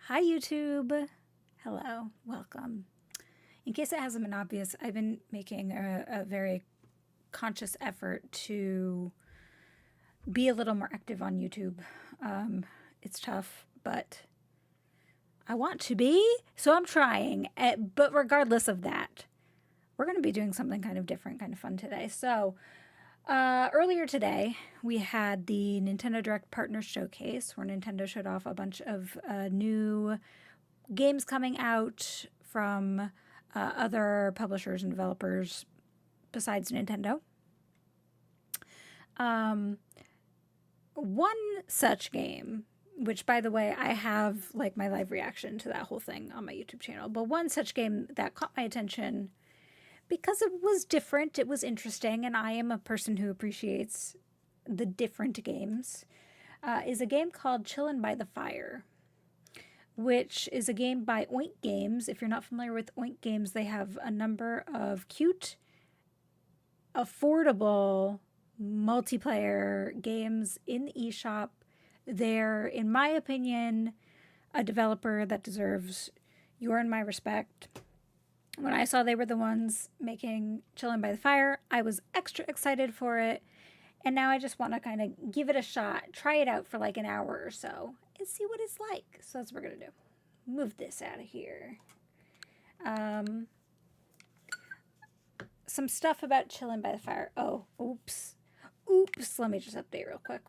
Hi, YouTube. Hello, welcome. In case it hasn't been obvious, I've been making a very conscious effort to be a little more active on YouTube. It's tough, but I want to be, so I'm trying. But regardless of that, we're going to be doing something kind of different, kind of fun today. So, earlier today, we had the Nintendo Direct Partner Showcase, where Nintendo showed off a bunch of new games coming out from other publishers and developers besides Nintendo. One such game, which by the way, I have like my live reaction to that whole thing on my YouTube channel, but one such game that caught my attention because it was different, it was interesting, and I am a person who appreciates the different games, is a game called Chillin By The Fire, which is a game by Oink Games. If you're not familiar with Oink Games, they have a number of cute, affordable multiplayer games in the eShop. They're, in my opinion, a developer that deserves your and my respect. When I saw they were the ones making Chillin' by the Fire, I was extra excited for it. And now I just want to kind of give it a shot, try it out for like an hour or so, and see what it's like. So that's what we're going to do. Move this out of here. Some stuff about Chillin' by the Fire. Oh, oops. Oops. Let me just update real quick.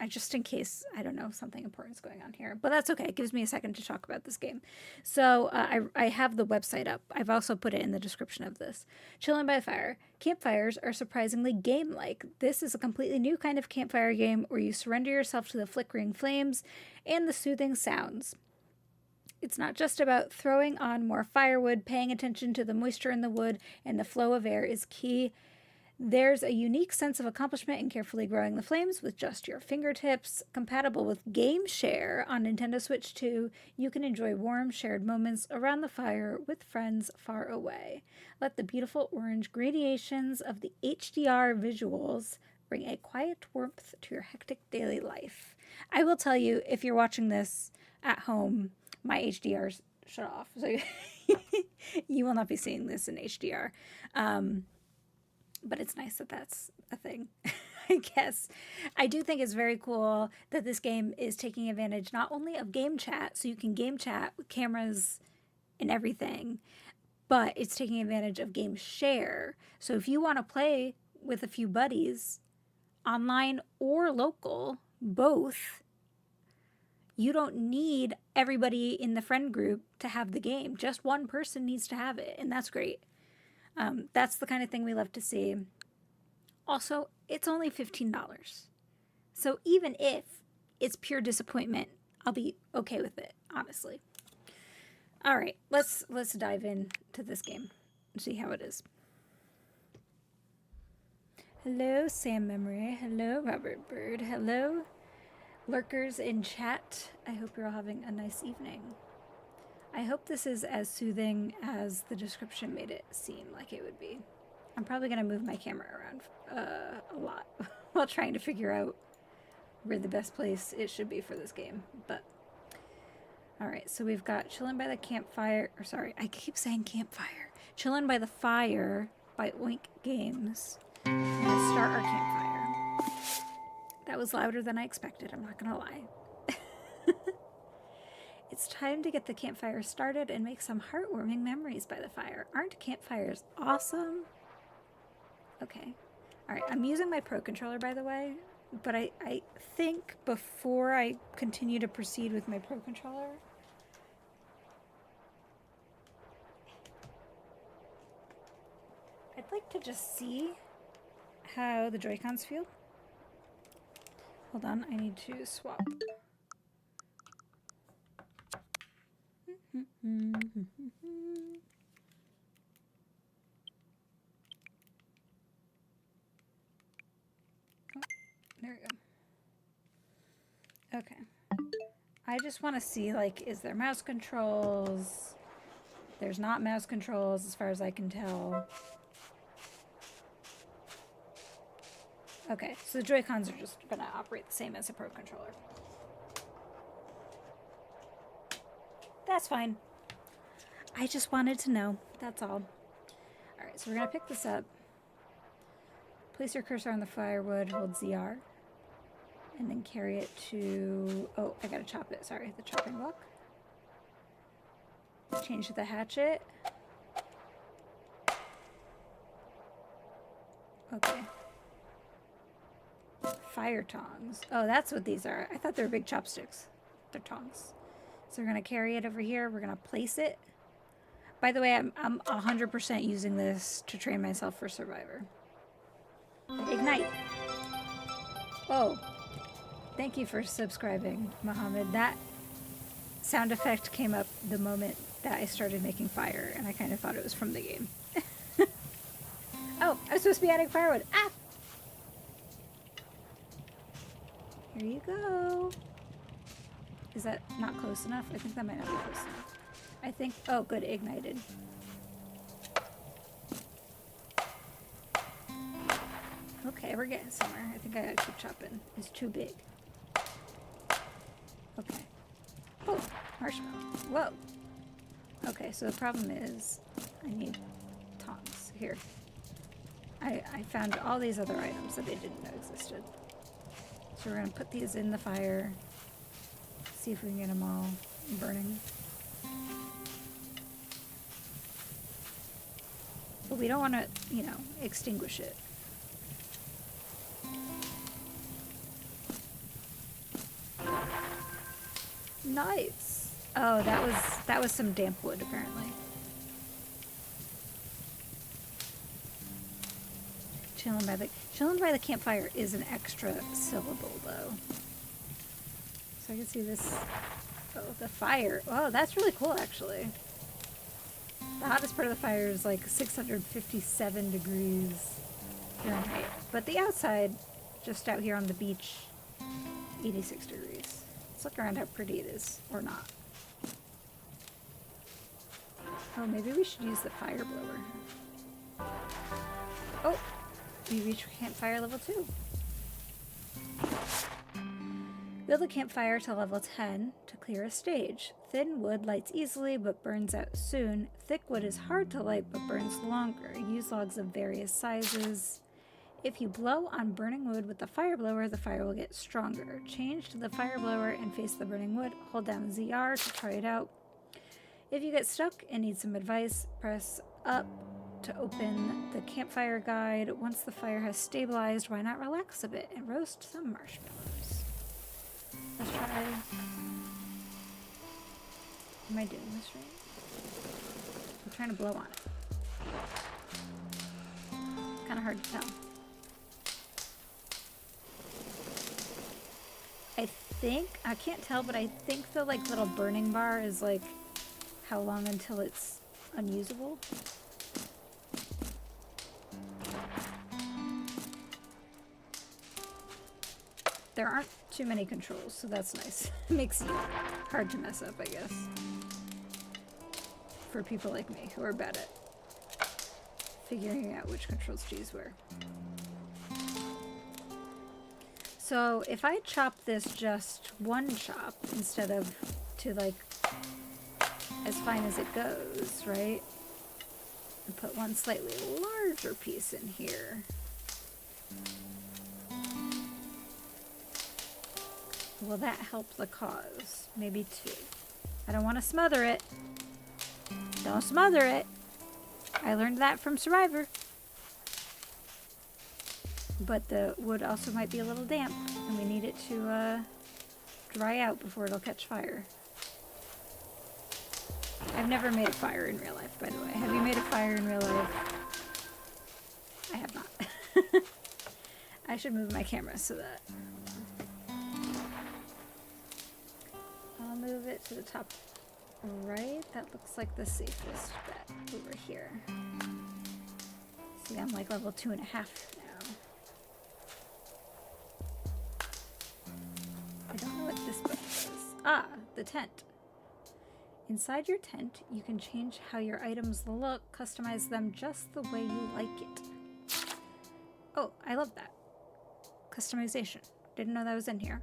Just in case, I don't know, something important is going on here. But that's okay. It gives me a second to talk about this game. So I have the website up. I've also put it in the description of this. Chillin' by the Fire. Campfires are surprisingly game-like. This is a completely new kind of campfire game where you surrender yourself to the flickering flames and the soothing sounds. It's not just about throwing on more firewood. Paying attention to the moisture in the wood and the flow of air is key. There's a unique sense of accomplishment in carefully growing the flames with just your fingertips. Compatible with Game Share on Nintendo Switch 2, you can enjoy warm, shared moments around the fire with friends far away. Let the beautiful orange gradations of the HDR visuals bring a quiet warmth to your hectic daily life. I will tell you, if you're watching this at home, my HDR's shut off, so you will not be seeing this in HDR. But it's nice that that's a thing, I guess. I do think it's very cool that this game is taking advantage not only of game chat, so you can game chat with cameras and everything, but it's taking advantage of game share. So if you want to play with a few buddies, online or local, both, you don't need everybody in the friend group to have the game. Just one person needs to have it, and that's great. That's the kind of thing we love to see. Also, it's only $15. So even if it's pure disappointment, I'll be okay with it, honestly. All right, let's dive into this game and see how it is. Hello, Sam Memory. Hello, Robert Bird. Hello, lurkers in chat. I hope you're all having a nice evening. I hope this is as soothing as the description made it seem like it would be. I'm probably going to move my camera around a lot while trying to figure out where the best place it should be for this game. But, alright, so we've got Chillin' by the Campfire, or sorry, I keep saying campfire. Chillin' by the Fire by Oink Games. I'm going to start our campfire. That was louder than I expected, I'm not going to lie. It's time to get the campfire started and make some heartwarming memories by the fire. Aren't campfires awesome? Okay. Alright, I'm using my Pro Controller, by the way, but I think before I continue to proceed with my Pro Controller, I'd like to just see how the Joy-Cons feel. Hold on, I need to swap. Oh, there we go. Okay. I just want to see, like, is there mouse controls? There's not mouse controls as far as I can tell. Okay, so the Joy-Cons are just going to operate the same as a Pro Controller. That's fine. I just wanted to know. That's all. Alright, so we're going to pick this up. Place your cursor on the firewood, hold ZR. And then carry it to... Oh, I gotta chop it. Sorry, the chopping block. Change the hatchet. Okay. Fire tongs. Oh, that's what these are. I thought they were big chopsticks. They're tongs. So we're going to carry it over here. We're going to place it. By the way, I'm 100% using this to train myself for Survivor. Ignite. Oh. Thank you for subscribing, Mohammed. That sound effect came up the moment that I started making fire, and I kind of thought it was from the game. Oh, I was supposed to be adding firewood. Ah! Here you go. Is that not close enough? I think that might not be close enough. I think... Oh, good. Ignited. Okay, we're getting somewhere. I think I gotta keep chopping. It's too big. Okay. Oh, marshmallow. Whoa. Okay, so the problem is I need tongs. Here. I found all these other items that I didn't know existed. So we're going to put these in the fire. See if we can get them all burning. But we don't want to, you know, extinguish it. Nice. Oh, that was some damp wood apparently. Chillin' by the campfire is an extra syllable though. So I can see this. Oh, the fire. Oh, that's really cool actually. The hottest part of the fire is like 657 degrees Fahrenheit. But the outside, just out here on the beach, 86 degrees. Let's look around how pretty it is, or not. Oh, maybe we should use the fire blower. Oh, we reached campfire level 2. Build a campfire to level 10 to clear a stage. Thin wood lights easily but burns out soon. Thick wood is hard to light but burns longer. Use logs of various sizes. If you blow on burning wood with the fire blower, the fire will get stronger. Change to the fire blower and face the burning wood. Hold down ZR to try it out. If you get stuck and need some advice, press up to open the campfire guide. Once the fire has stabilized, why not relax a bit and roast some marshmallows? Let's try. Am I doing this right? I'm trying to blow on it. Kind of hard to tell. I can't tell, but I think the like little burning bar is like how long until it's unusable. There aren't too many controls, so that's nice. It makes it hard to mess up, I guess. For people like me who are bad at figuring out which controls to use where. So if I chop this just one chop instead of to like as fine as it goes, right? And put one slightly larger piece in here. Will that help the cause? Maybe 2. I don't want to smother it. Don't smother it. I learned that from Survivor. But the wood also might be a little damp, and we need it to dry out before it'll catch fire. I've never made a fire in real life, by the way. Have you made a fire in real life? I have not. I should move my camera so that... I'll move it to the top right. That looks like the safest bet over here. See, I'm like level 2.5 now. I don't know what this button does. Ah, the tent. Inside your tent, you can change how your items look, customize them just the way you like it. Oh, I love that. Customization. Didn't know that was in here.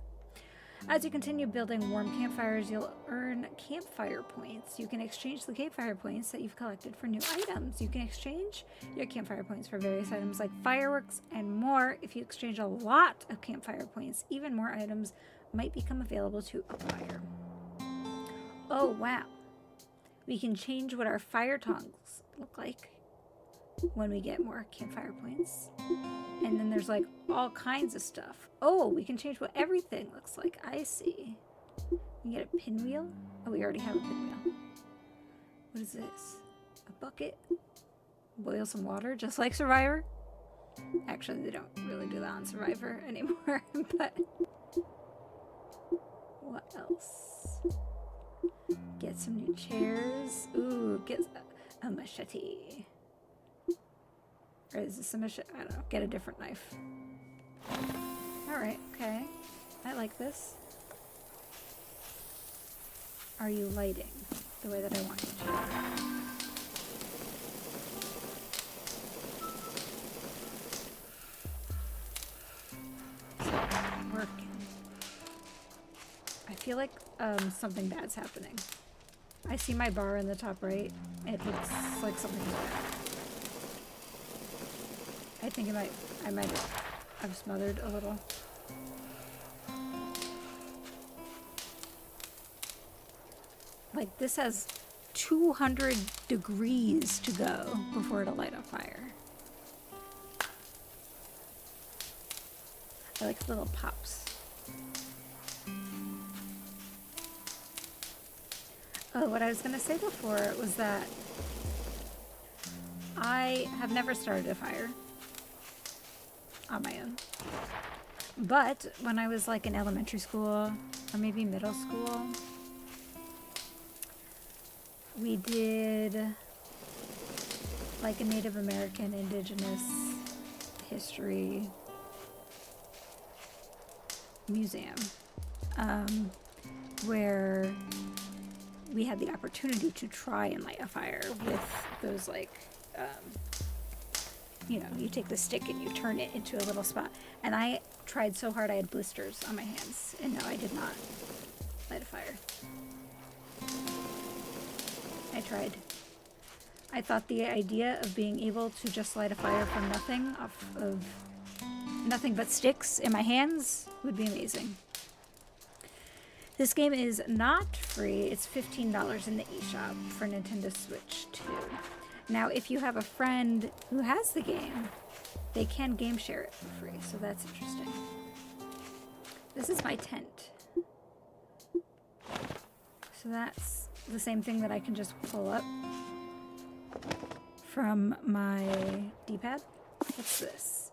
As you continue building warm campfires, you'll earn campfire points. You can exchange the campfire points that you've collected for new items. You can exchange your campfire points for various items like fireworks and more. If you exchange a lot of campfire points, even more items might become available to acquire. Oh, wow. We can change what our fire tongs look like when we get more campfire points. And then there's like all kinds of stuff. Oh, we can change what everything looks like. I see. We can get a pinwheel. Oh, we already have a pinwheel. What is this? A bucket? Boil some water, just like Survivor? Actually, they don't really do that on Survivor anymore, but what else? Get some new chairs. Ooh, get a machete. Or is this a machete? I don't know. Get a different knife. Alright, okay. I like this. Are you lighting the way that I want you to? It's working. I feel like something bad's happening. I see my bar in the top right. It looks like something's bad. I think I might have smothered a little. Like, this has 200 degrees to go before it'll light a fire. I like the little pops. Oh, what I was going to say before was that I have never started a fire on my own. But when I was like in elementary school or maybe middle school, we did like a Native American Indigenous history museum where we had the opportunity to try and light a fire with those like you know, you take the stick and you turn it into a little spot. And I tried so hard I had blisters on my hands. And no, I did not light a fire. I tried. I thought the idea of being able to just light a fire from nothing, off of nothing but sticks in my hands, would be amazing. This game is not free. It's $15 in the eShop for Nintendo Switch 2. Now, if you have a friend who has the game, they can game share it for free, so that's interesting. This is my tent. So that's the same thing that I can just pull up from my D-pad. What's this?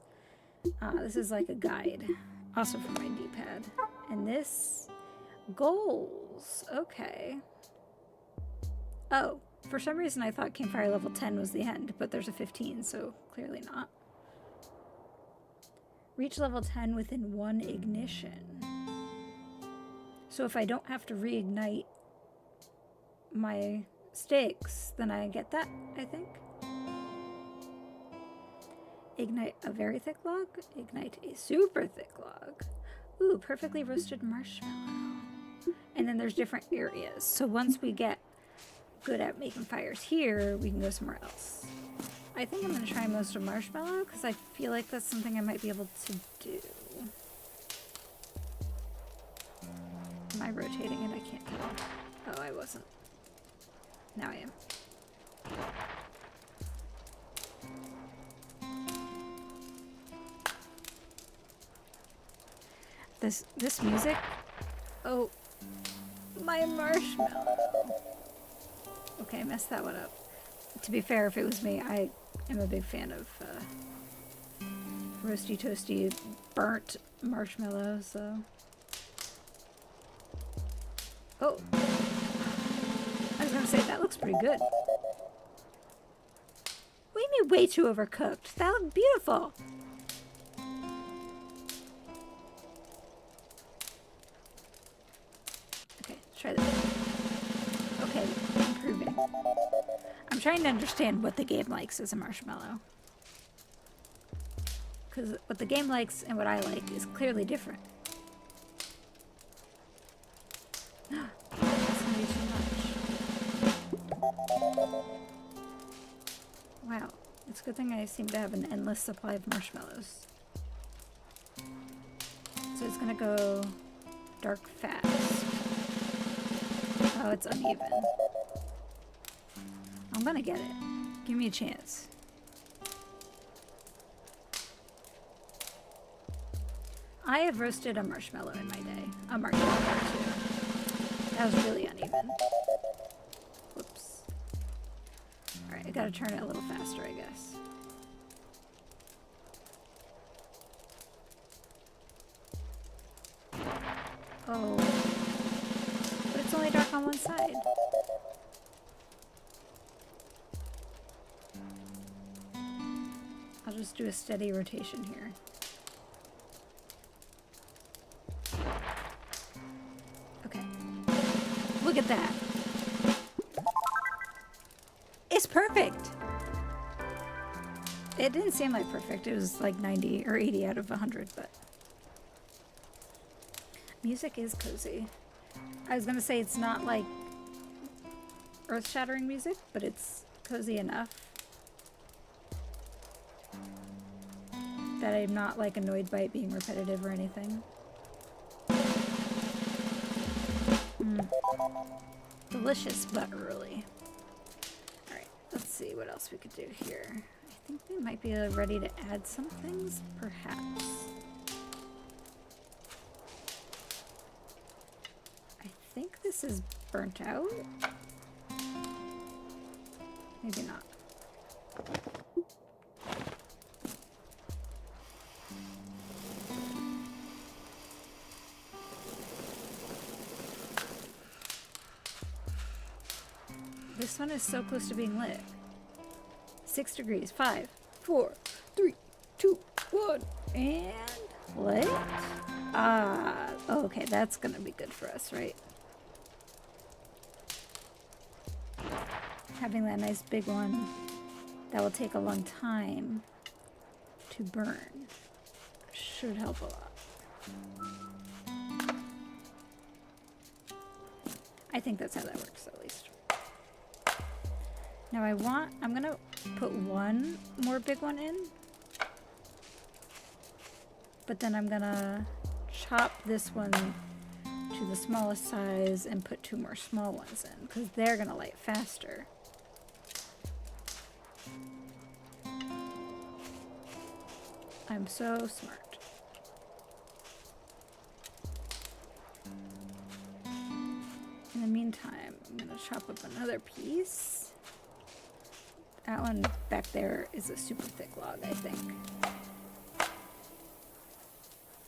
This is like a guide, also from my D-pad. And this, goals, okay. Oh. For some reason, I thought Campfire level 10 was the end, but there's a 15, so clearly not. Reach level 10 within one ignition. So if I don't have to reignite my stakes, then I get that, I think. Ignite a very thick log. Ignite a super thick log. Ooh, perfectly roasted marshmallow. And then there's different areas. So once we get good at making fires here, we can go somewhere else. I think I'm going to try most of Marshmallow because I feel like that's something I might be able to do. Am I rotating it? I can't tell. Oh, I wasn't. Now I am. This music? Oh, my marshmallow. Okay, I messed that one up. To be fair, if it was me, I am a big fan of roasty, toasty, burnt marshmallow, so... Oh! I was gonna say, that looks pretty good. We made way too overcooked. That looked beautiful! Okay, let's try this. Okay, improving. I'm trying to understand what the game likes as a marshmallow. Because what the game likes and what I like is clearly different. Wow, it's a good thing I seem to have an endless supply of marshmallows. So it's gonna go dark fast. Oh, it's uneven. I'm gonna get it. Give me a chance. I have roasted a marshmallow in my day. A marshmallow too. That was really uneven. Whoops. Alright, I gotta turn it a little faster, I guess. Oh. But it's only dark on one side. I'll just do a steady rotation here. Okay. Look at that. It's perfect. It didn't seem like perfect. It was like 90 or 80 out of 100, but music is cozy. I was gonna say it's not like earth-shattering music, but it's cozy enough that I'm not like annoyed by it being repetitive or anything. Delicious but early. Alright, let's see what else we could do here. I think we might be ready to add some things, perhaps. I think this is burnt out. Maybe not. This one is so close to being lit. 6 degrees. 5, 4, 3, 2, 1, and lit. Ah, okay, that's gonna be good for us, right? Having that nice big one that will take a long time to burn should help a lot. I think that's how that works, at least. Now I'm gonna put one more big one in, but then I'm gonna chop this one to the smallest size and put 2 more small ones in, because they're gonna light faster. I'm so smart. In the meantime, I'm gonna chop up another piece. That one back there is a super thick log, I think.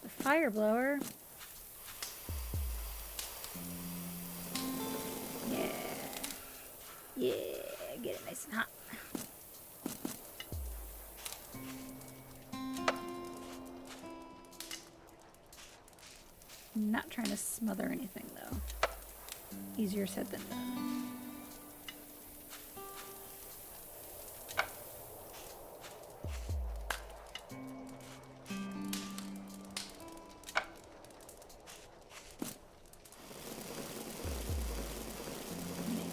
The fire blower. Yeah. Yeah, get it nice and hot. I'm not trying to smother anything though. Easier said than done.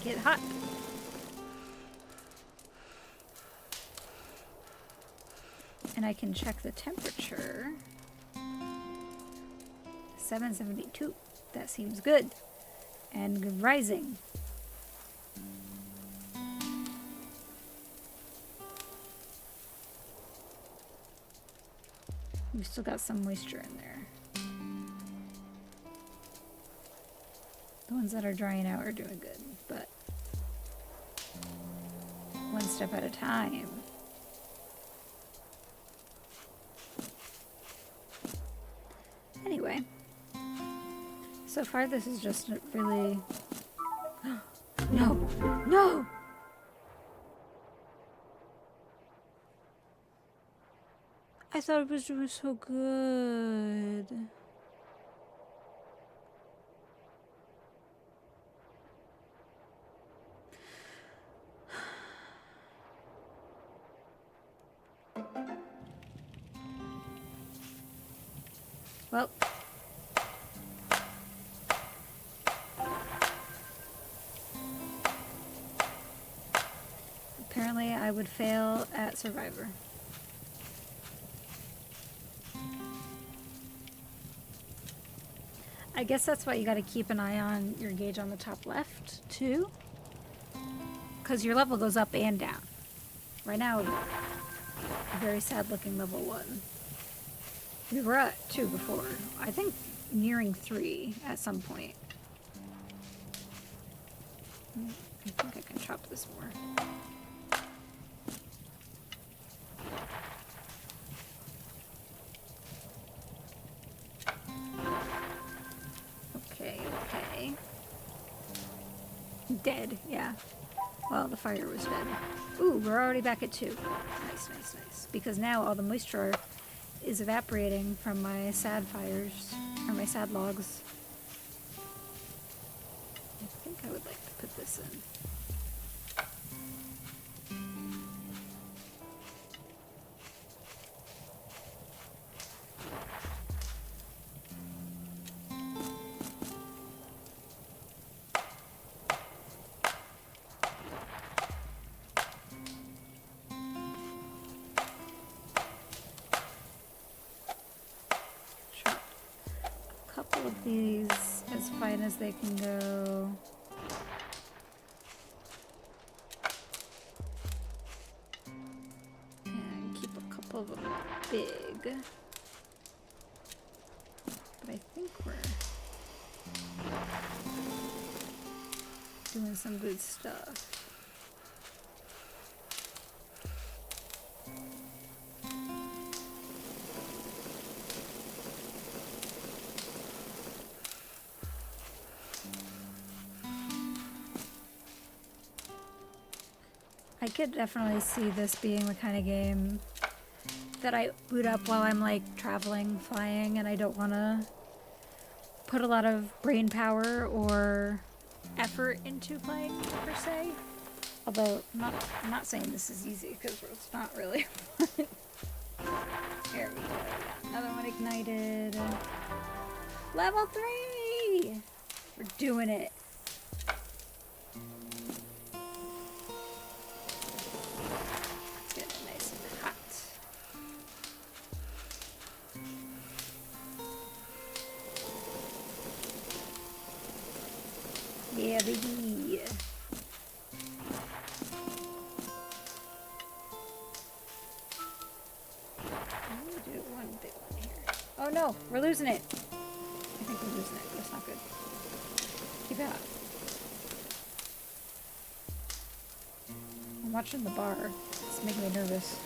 Get hot. And I can check the temperature. 772. That seems good. And rising. We've still got some moisture in there. The ones that are drying out are doing good, but one step at a time. Anyway, so far this is just really... No! No! I thought it was doing so good. Well, Apparently I would fail at Survivor. I guess that's why you gotta keep an eye on your gauge on the top left, too. Because your level goes up and down. Right now, a very sad looking level 1. We were at 2 before. I think nearing 3 at some point. I think I can chop this more. Okay. Dead, yeah. Well, the fire was dead. Ooh, we're already back at 2. Nice. Because now all the moisture is evaporating from my sad fires, or my sad logs. I think I would like to put this in. Couple of these as fine as they can go. And keep a couple of them big. But I think we're doing some good stuff. I could definitely see this being the kind of game that I boot up while I'm like traveling, flying, and I don't want to put a lot of brain power or effort into playing per se. Although I'm not saying this is easy because it's not really. There we go. Another one ignited. Level 3! We're doing it. Yeah, baby. I'm gonna do one big one here. Oh no, we're losing it. I think we're losing it. That's not good. Keep it up. I'm watching the bar. It's making me nervous.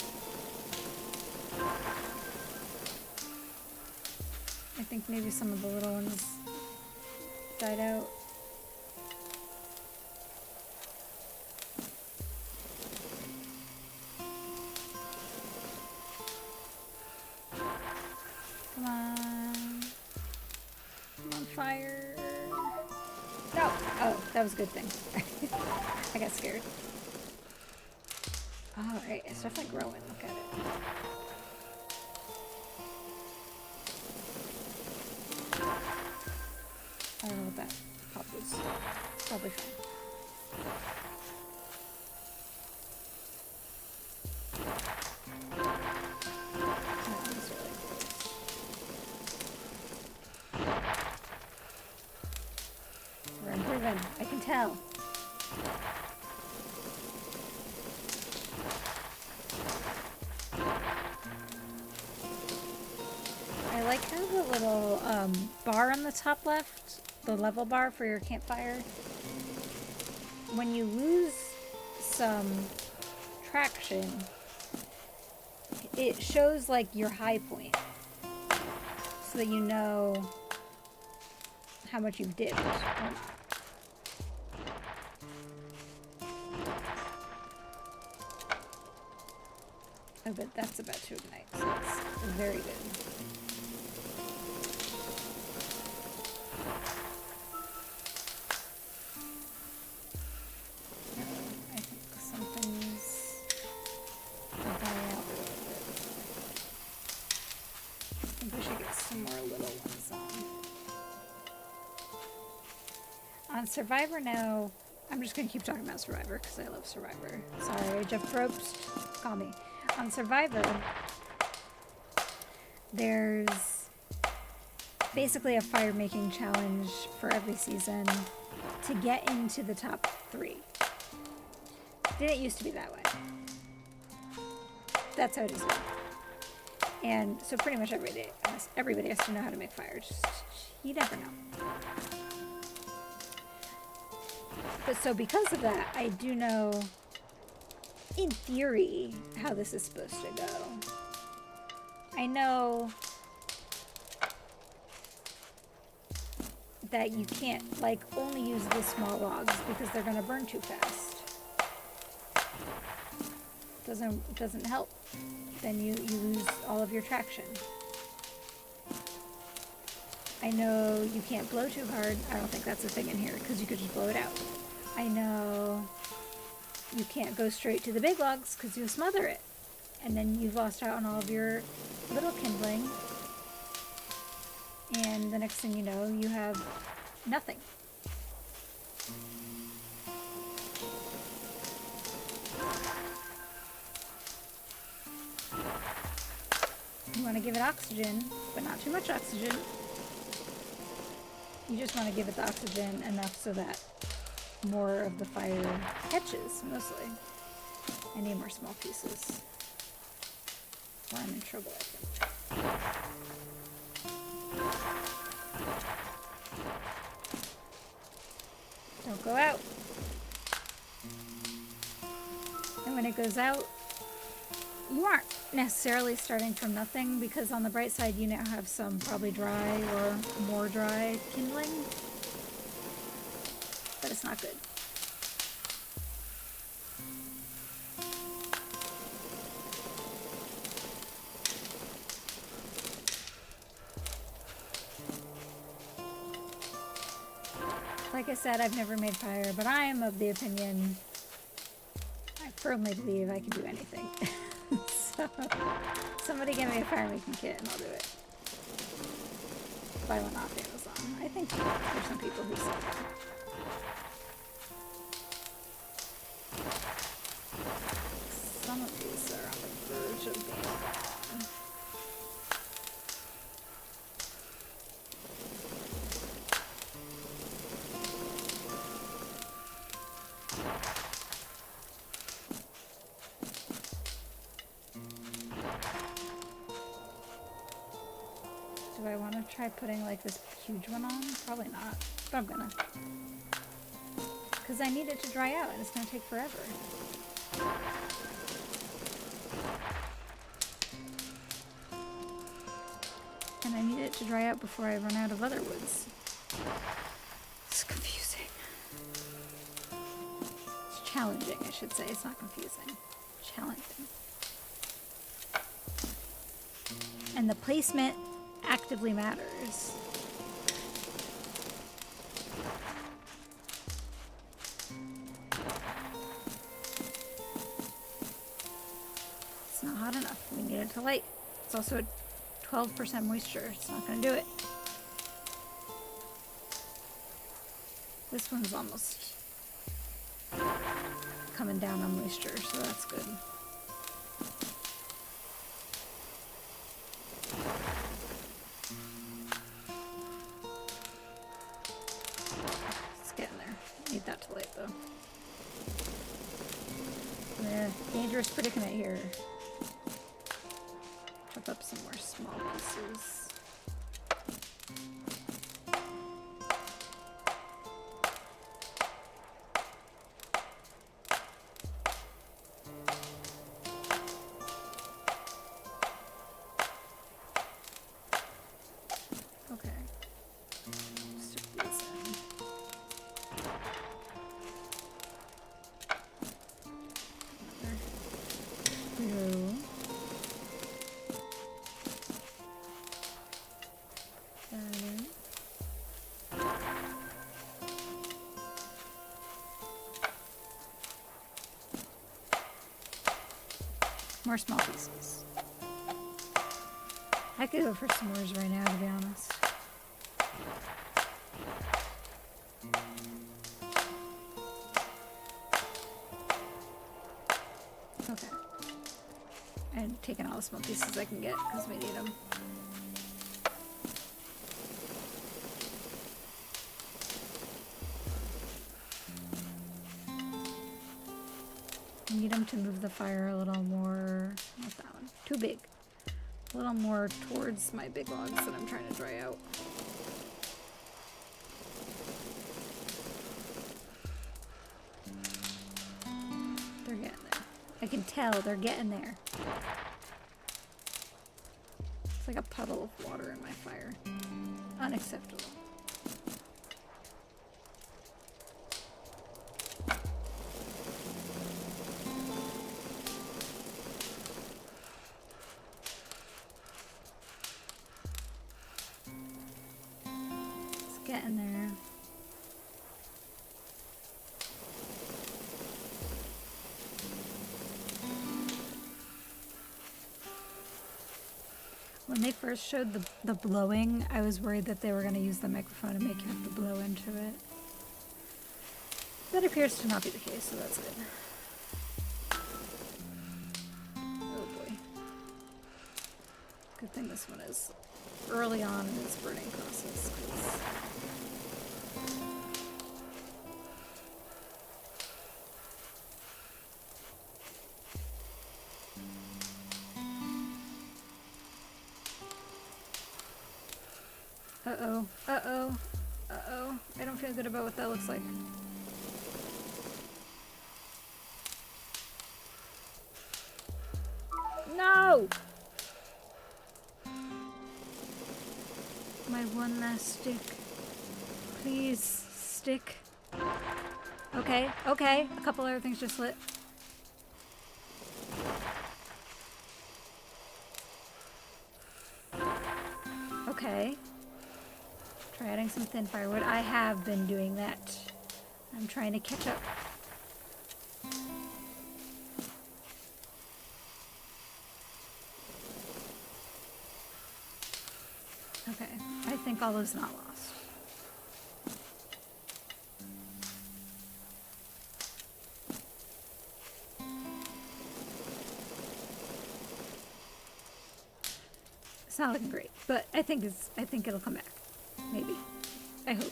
I think maybe some of the little ones died out. Come on. Come on, fire. No! Oh, that was a good thing. I got scared. Alright, it's definitely growing. Look at it. I don't know what that pop was. Probably fine. We're improving. I can tell. I like how the little bar on the top left, the level bar for your campfire, when you lose some traction, it shows like your high point so that you know how much you've dipped or not. Oh, but that's about to ignite, so it's very good. I think something's gonna die out a little bit. I think we should get some more little ones on. On Survivor now, I'm just gonna keep talking about Survivor because I love Survivor. Sorry, Jeff Probst, call me. On Survivor, there's basically a fire making challenge for every season to get into the top 3. Didn't used to be that way. That's how it is now. And so pretty much everybody has to know how to make fire. Just, you never know. But so because of that, I do know, in theory, how this is supposed to go. I know that you can't, like, only use the small logs because they're gonna burn too fast. Doesn't help. Then you lose all of your traction. I know you can't blow too hard. I don't think that's a thing in here because you could just blow it out. I know you can't go straight to the big logs because you smother it. And then you've lost out on all of your little kindling. And the next thing you know, you have nothing. You want to give it oxygen, but not too much oxygen. You just want to give it the oxygen enough so that more of the fire catches, mostly. I need more small pieces. Or I'm in trouble, I think. Don't go out. And when it goes out, you aren't necessarily starting from nothing because on the bright side you now have some probably dry or more dry kindling. But it's not good. Like I said, I've never made fire, but I am of the opinion, I firmly believe I can do anything. So, somebody get me a fire making kit and I'll do it. Buy one off Amazon. I think there's some people who sell them. Some of these are on the verge of being gone. Do I want to try putting like this huge one on? Probably not, but I'm gonna. Because I need it to dry out and it's gonna take forever. And I need it to dry out before I run out of other woods. It's confusing. It's challenging, I should say. It's not confusing. Challenging. And the placement actively matters. It's not hot enough. We need it to light. It's also at 12% moisture. It's not going to do it. This one's almost coming down on moisture, so that's good. It's getting there. Need that to light though. Dangerous predicament here. Chop up some more small pieces. Okay. Stick these in. Another glue. More small pieces. I could go for s'mores right now, to be honest. Okay. And taking all the small pieces I can get because we need them. Need them to move the fire a little more. Not that one. Too big. A little more towards my big logs that I'm trying to dry out. They're getting there. I can tell they're getting there. It's like a puddle of water in my fire. Unacceptable. Getting there. When they first showed the blowing, I was worried that they were going to use the microphone to make you have to blow into it. That appears to not be the case, so that's good. Oh boy. Good thing this one is early on in its burning process. Uh-oh, uh-oh, uh-oh. I don't feel good about what that looks like. No! My one last stick. Please, stick. Okay, okay. A couple other things just lit. Okay. Try adding some thin firewood. I have been doing that. I'm trying to catch up. Okay, I think all is not lost. It's not looking great, but I think it'll come back. Maybe. I hope.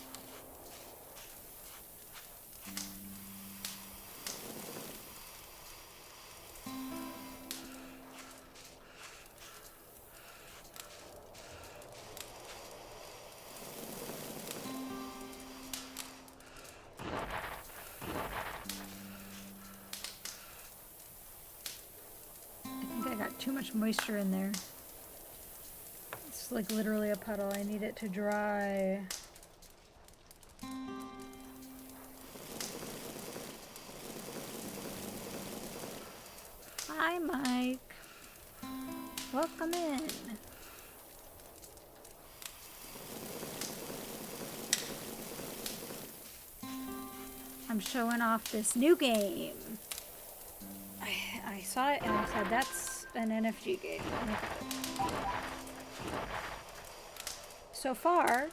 Too much moisture in there. It's like literally a puddle. I need it to dry. Hi, Mike. Welcome in. I'm showing off this new game. I saw it and I said, that's an NFG game. So far,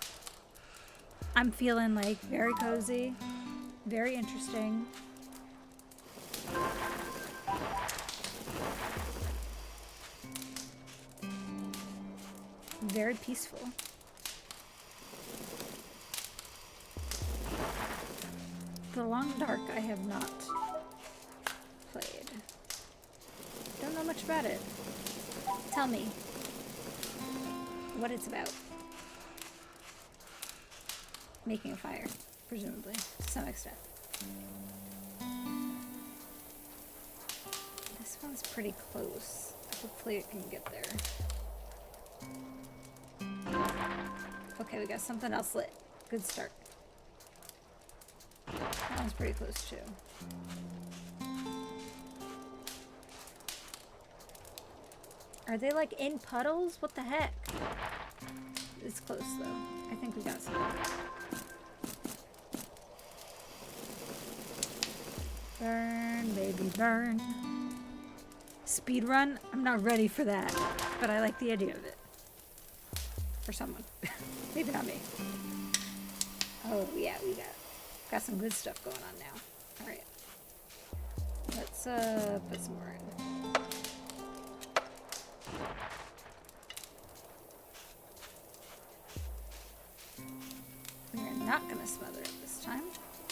I'm feeling like very cozy, very interesting. Very peaceful. The Long Dark I have not played. Don't know much about it. Tell me what it's about. Making a fire, presumably, to some extent. This one's pretty close. Hopefully it can get there. Okay, we got something else lit. Good start. That one's pretty close too. Are they like in puddles? What the heck? It's close though. I think we got some. Burn, baby, burn. Speed run? I'm not ready for that, but I like the idea of it. For someone. Maybe not me. Oh yeah, we got some good stuff going on now. Alright. Let's put some more in. We're not gonna smother it this time.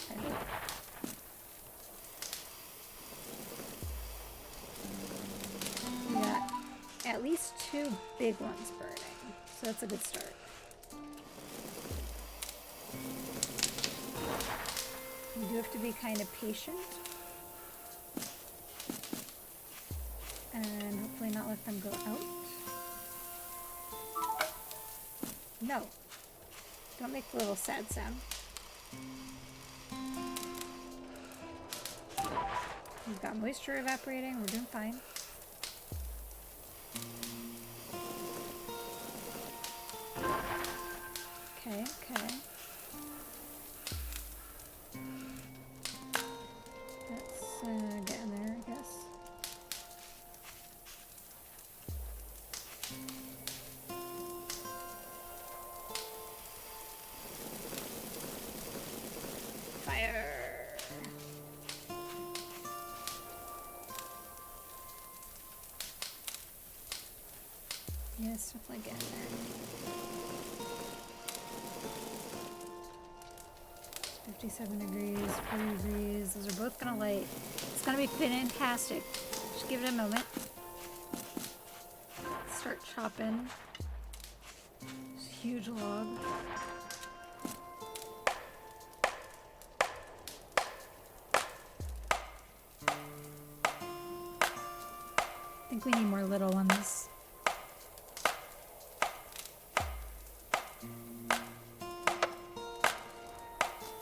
I hope. We got at least 2 big ones burning, so that's a good start. You do have to be kind of patient. And hopefully not let them go out. No. Don't make the little sad sound. We've got moisture evaporating. We're doing fine. Okay, okay. Let's get in there, I guess. Fire! Yes, definitely get in there. 57 degrees, 40 degrees. Those are both gonna light. It's gonna be fantastic. Just give it a moment. Start chopping. This huge log. I think we need more little ones.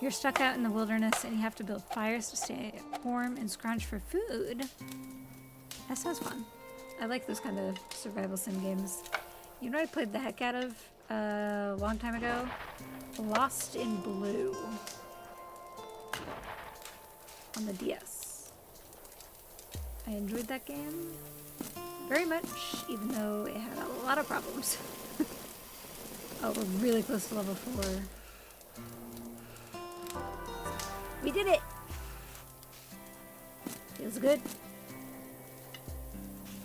You're stuck out in the wilderness and you have to build fires to stay warm and scrounge for food. That sounds fun. I like those kind of survival sim games. You know what I played the heck out of a long time ago? Lost in Blue on the DS. I enjoyed that game very much, even though it had a lot of problems. Oh, we're really close to level 4. We did it! Feels good. I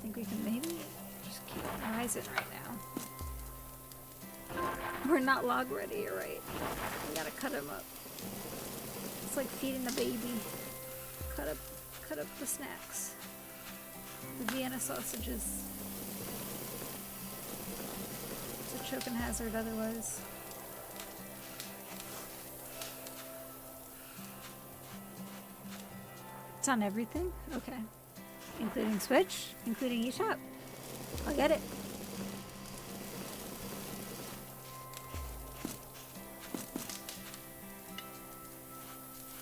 think we can maybe just keep rising right now. We're not log ready, you're right. We gotta cut him up. It's like feeding the baby. Cut up the snacks. The Vienna sausages. It's a choking hazard otherwise. It's on everything? Okay. Including Switch? Including eShop? I'll get it.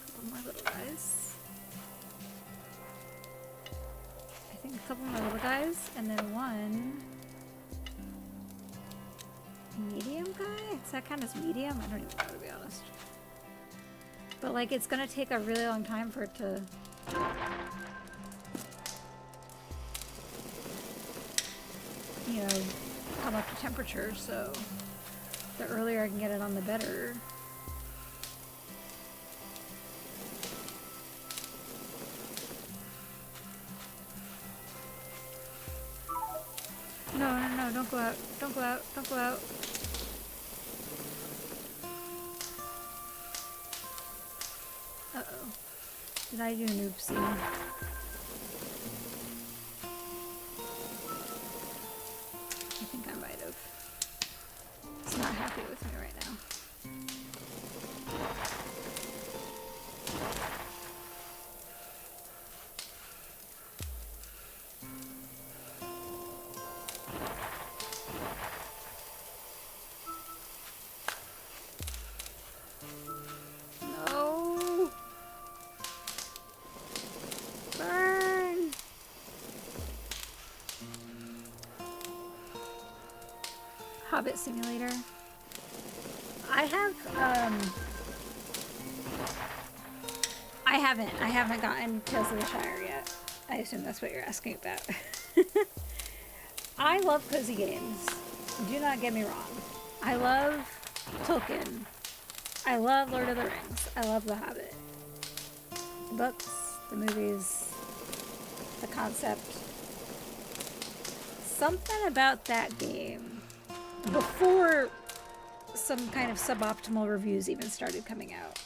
Couple more little guys. I think a couple more little guys, and then one medium guy? Does that count as medium? I don't even know, to be honest. But like, it's gonna take a really long time for it to you know, come up to temperature, so the earlier I can get it on, the better. No, don't go out, don't go out, don't go out. Uh-oh. Did I do an oopsie? Happy with me right now. No! Burn! Hobbit Simulator. I haven't gotten Tales of the Shire yet. I assume that's what you're asking about. I love cozy games. Do not get me wrong. I love Tolkien. I love Lord of the Rings. I love The Hobbit. The books, the movies, the concept. Something about that game, before some kind of suboptimal reviews even started coming out.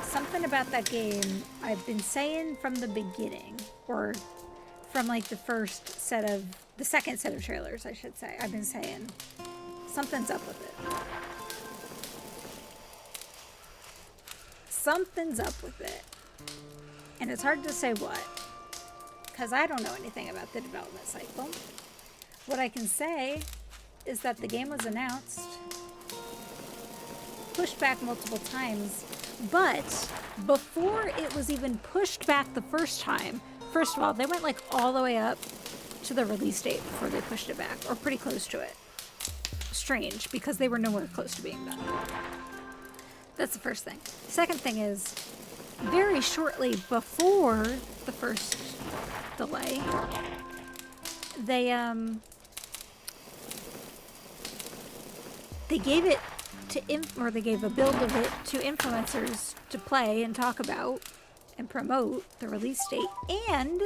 Something about that game I've been saying from the beginning, or from like the second set of trailers, I should say. I've been saying something's up with it. Something's up with it. And it's hard to say what, because I don't know anything about the development cycle. What I can say is that the game was announced, pushed back multiple times, but before it was even pushed back the first time, first of all, they went like all the way up to the release date before they pushed it back, or pretty close to it. Strange, because they were nowhere close to being done. That's the first thing. Second thing is, very shortly before the first delay, they gave it to they gave a build of it to influencers to play and talk about and promote the release date, and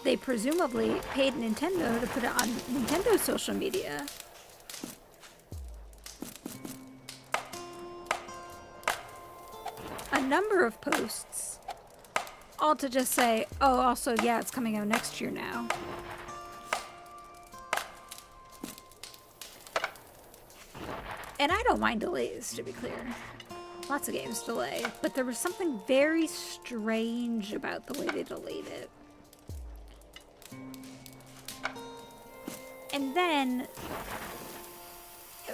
they presumably paid Nintendo to put it on Nintendo's social media. A number of posts, all to just say, oh, also, yeah, it's coming out next year now. And I don't mind delays, to be clear. Lots of games delay, but there was something very strange about the way they delayed it. And then,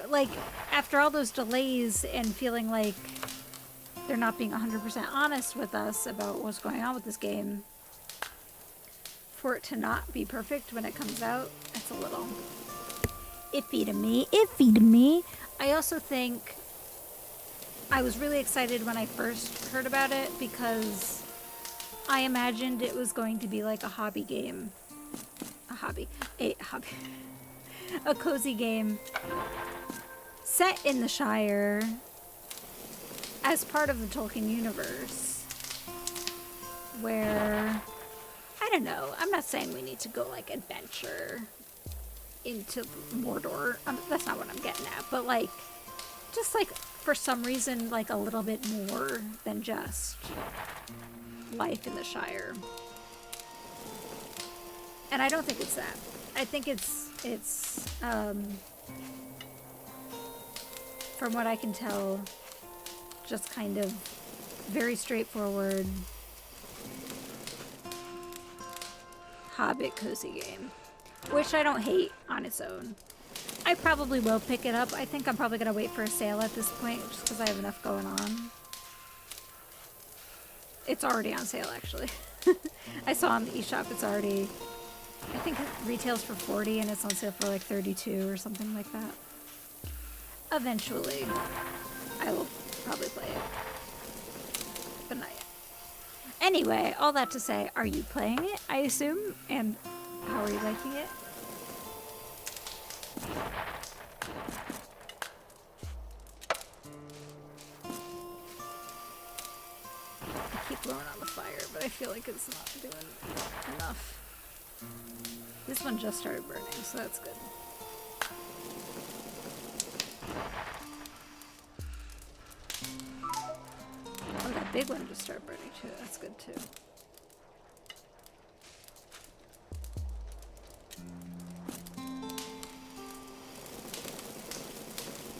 like, after all those delays and feeling like they're not being 100% honest with us about what's going on with this game, for it to not be perfect when it comes out, it's a little iffy to me. Iffy to me. I also think I was really excited when I first heard about it because I imagined it was going to be like a hobby game. A cozy game set in the Shire as part of the Tolkien universe, where, I don't know, I'm not saying we need to go like adventure into Mordor. That's not what I'm getting at, but like, just like for some reason, like a little bit more than just life in the Shire. And I don't think it's that. I think it's from what I can tell, just kind of very straightforward Hobbit cozy game, which I don't hate on its own. I probably will pick it up. I think I'm probably going to wait for a sale at this point just because I have enough going on. It's already on sale, actually. I saw on the eShop it's already, I think it retails for $40 and it's on sale for like $32 or something like that. Eventually, I will probably play it, but not yet. Anyway, all that to say, are you playing it, I assume? And how are you liking it? I keep blowing on the fire, but I feel like it's not doing enough. This one just started burning, so that's good. Oh, that big one just started burning too. That's good too.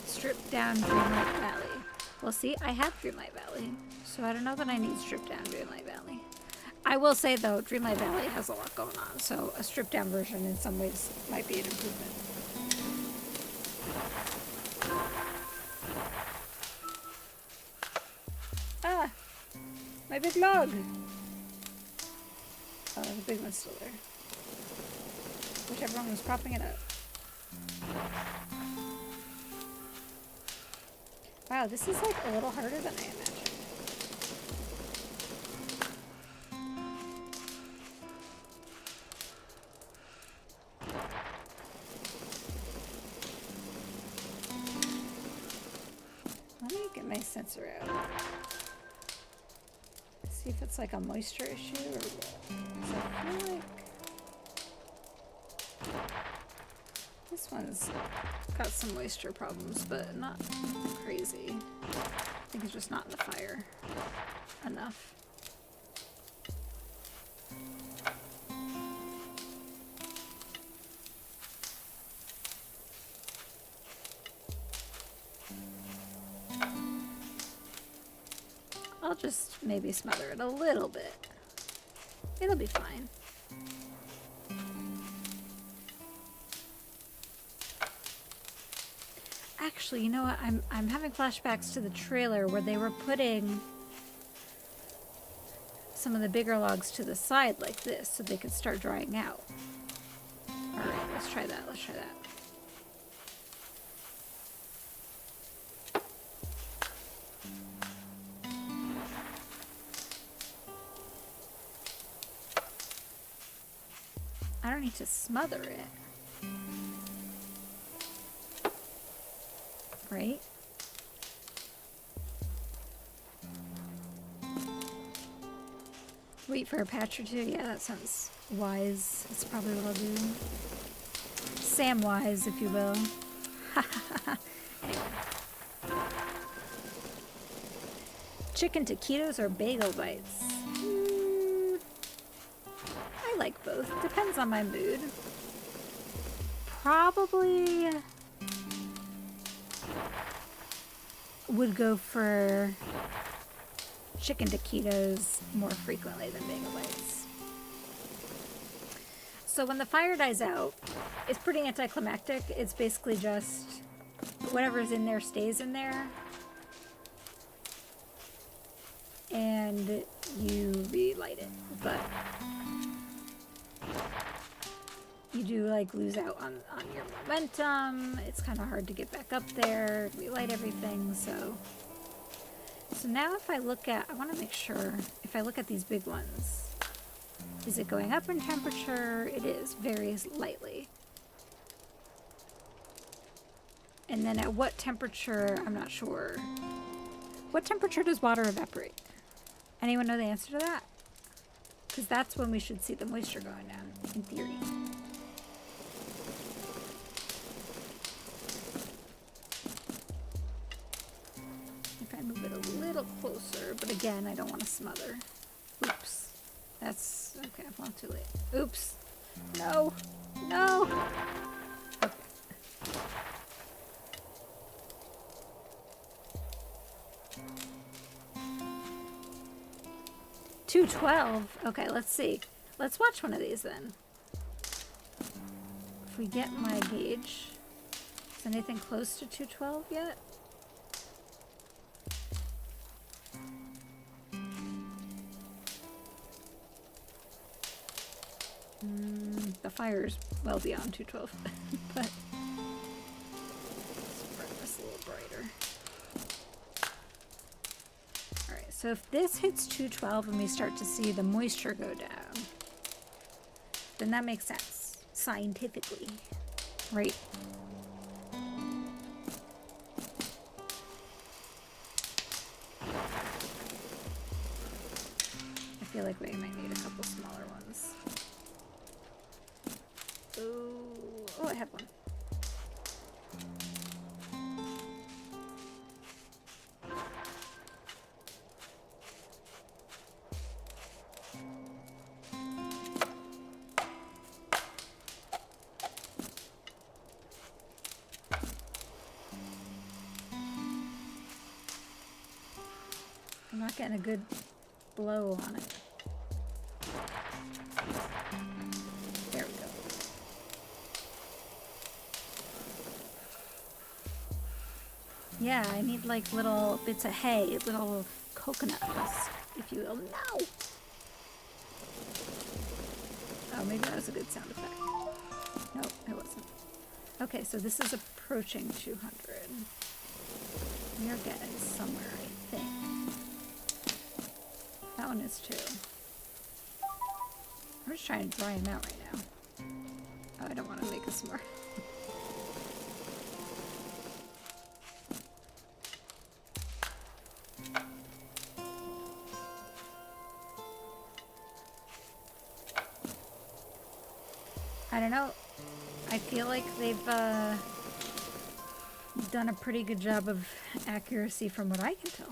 Strip down Dreamlight Valley. Well, see, I have Dreamlight Valley, so I don't know that I need stripped down Dreamlight Valley. I will say, though, Dreamlight Valley has a lot going on, so a stripped down version in some ways might be an improvement. Ah! My big log! Oh, the big one's still there. Whichever one was propping it up. Wow, this is like a little harder than I imagined. Let me get my sensor out. See See if it's like a moisture issue or what. 'Cause I feel like this one's got some moisture problems, but not crazy. I think it's just not in the fire enough. I'll just maybe smother it a little bit. It'll be fine. Actually, you know what? I'm having flashbacks to the trailer where they were putting some of the bigger logs to the side like this so they could start drying out. All right, let's try that. Let's try that. I don't need to smother it. Right? Wait for a patch or two? Yeah, that sounds wise. That's probably what I'll do. Sam-wise, if you will. Anyway. Chicken taquitos or bagel bites? I like both. Depends on my mood. Probably would go for chicken taquitos more frequently than bagel bites. So when the fire dies out, it's pretty anticlimactic. It's basically just whatever's in there stays in there. And you relight it. But you do like lose out on your momentum. It's kind of hard to get back up there, relight everything. So now if I look at, I want to make sure if I look at these big ones, is it going up in temperature? It is, very lightly. And then at what temperature, I'm not sure. What temperature does water evaporate? Anyone know the answer to that? Because that's when we should see the moisture going down, in theory. If I move it a little closer, but again, I don't want to smother. Oops. That's, okay, well, too late. Oops. No. No. Okay. $2.12. Okay, let's see. Let's watch one of these then. If we get my gauge, is anything close to 212 yet? The fire's well beyond 212, but let's bring this a little brighter. Alright, so if this hits 212 and we start to see the moisture go down, then that makes sense, scientifically, right? I feel like we might need a couple smaller ones. Oh, I have one. I'm not getting a good blow on it. There we go. Yeah, I need like little bits of hay, little coconut husk, if you will. No! Oh, maybe that was a good sound effect. No, it wasn't. Okay, so this is approaching 200. We are getting somewhere, I think. That one is too. I'm just trying to dry him out right now. Oh, I don't want to make us more. I don't know. I feel like they've done a pretty good job of accuracy from what I can tell.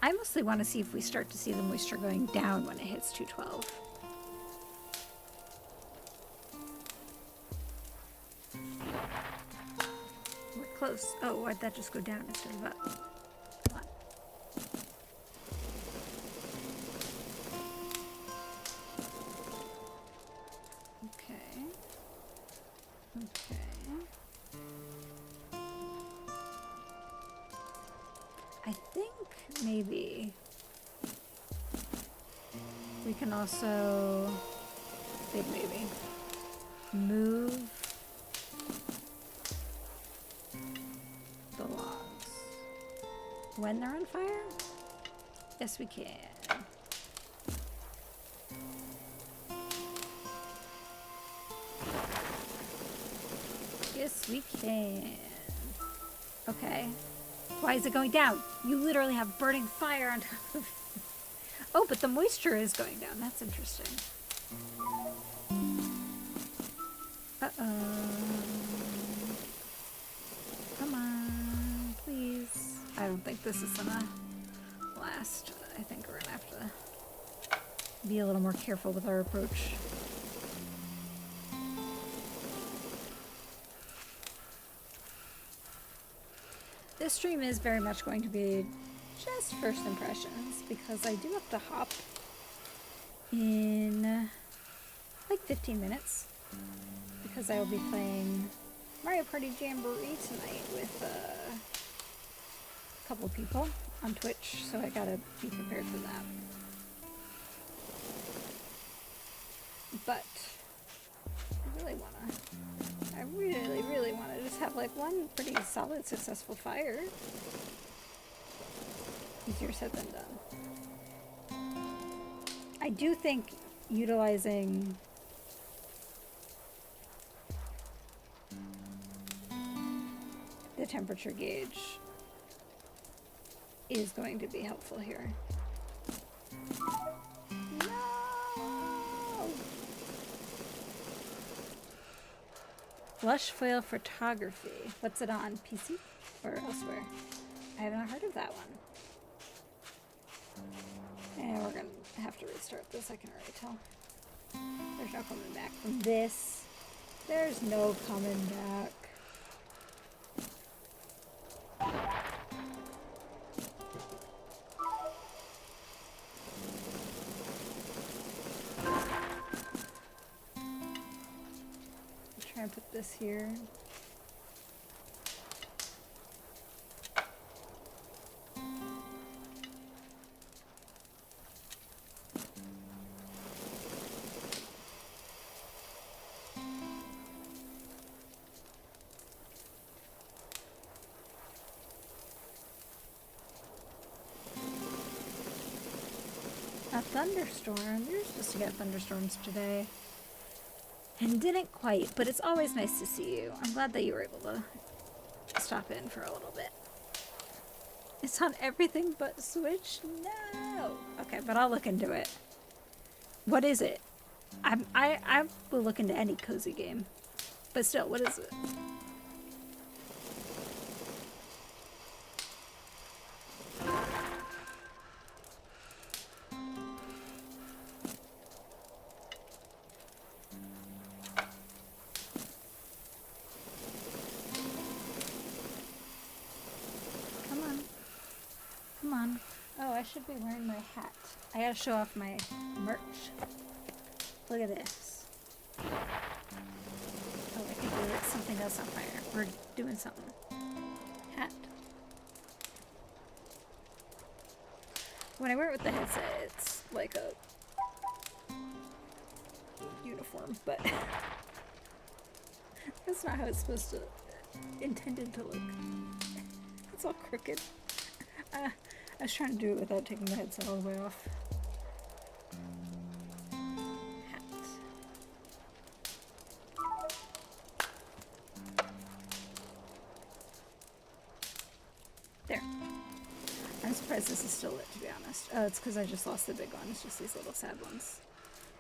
I mostly want to see if we start to see the moisture going down when it hits 212. We're close. Oh, why'd that just go down instead of up? Come on. Okay. Okay. I think maybe we can also, big maybe, move the logs when they're on fire? Yes, we can. Yes, we can. Okay. Why is it going down? You literally have burning fire on top of it. Oh, but the moisture is going down. That's interesting. Uh-oh. Come on, please. I don't think this is gonna last. I think we're gonna have to be a little more careful with our approach. This stream is very much going to be just first impressions because I do have to hop in like 15 minutes because I will be playing Mario Party Jamboree tonight with a couple people on Twitch, so I gotta be prepared for that. But I really wanna just have like one pretty solid, successful fire. Easier said than done. I do think utilizing the temperature gauge is going to be helpful here. No! Lush foil photography. What's it on? PC or elsewhere? I haven't heard of that one. And we're gonna have to restart this, I can already tell. There's no coming back from this. There's no coming back. Try and put this here. A thunderstorm. We were supposed to get thunderstorms today. And didn't quite, but it's always nice to see you. I'm glad that you were able to stop in for a little bit. It's on everything but Switch? No! Okay, but I'll look into it. What is it? I will look into any cozy game. But still, what is it? Should be wearing my hat. I gotta show off my merch. Look at this. Oh, I think we lit something else on fire. We're doing something. Hat. When I wear it with the headset, it's like a uniform, but that's not how it's supposed to, intended to look. It's all crooked. I was trying to do it without taking the headset all the way off. Hat. There. I'm surprised this is still lit, to be honest. Oh, it's because I just lost the big one. It's just these little sad ones.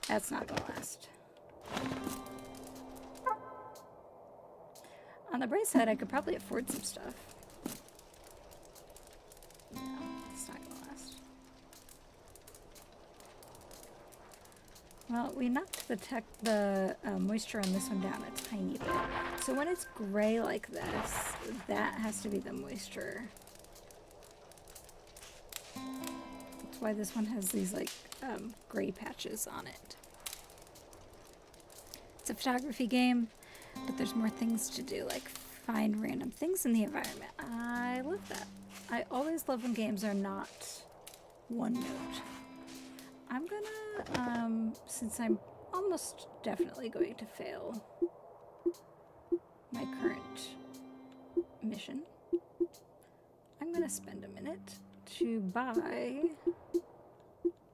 That's not gonna last. On the bright side, I could probably afford some stuff. No, it's not gonna last. Well, we knocked the moisture on this one down a tiny bit. So when it's gray like this, that has to be the moisture. That's why this one has these like gray patches on it. It's a photography game, but there's more things to do, like find random things in the environment. I love that. I always love when games are not one note. I'm gonna, since I'm almost definitely going to fail my current mission, I'm gonna spend a minute to buy...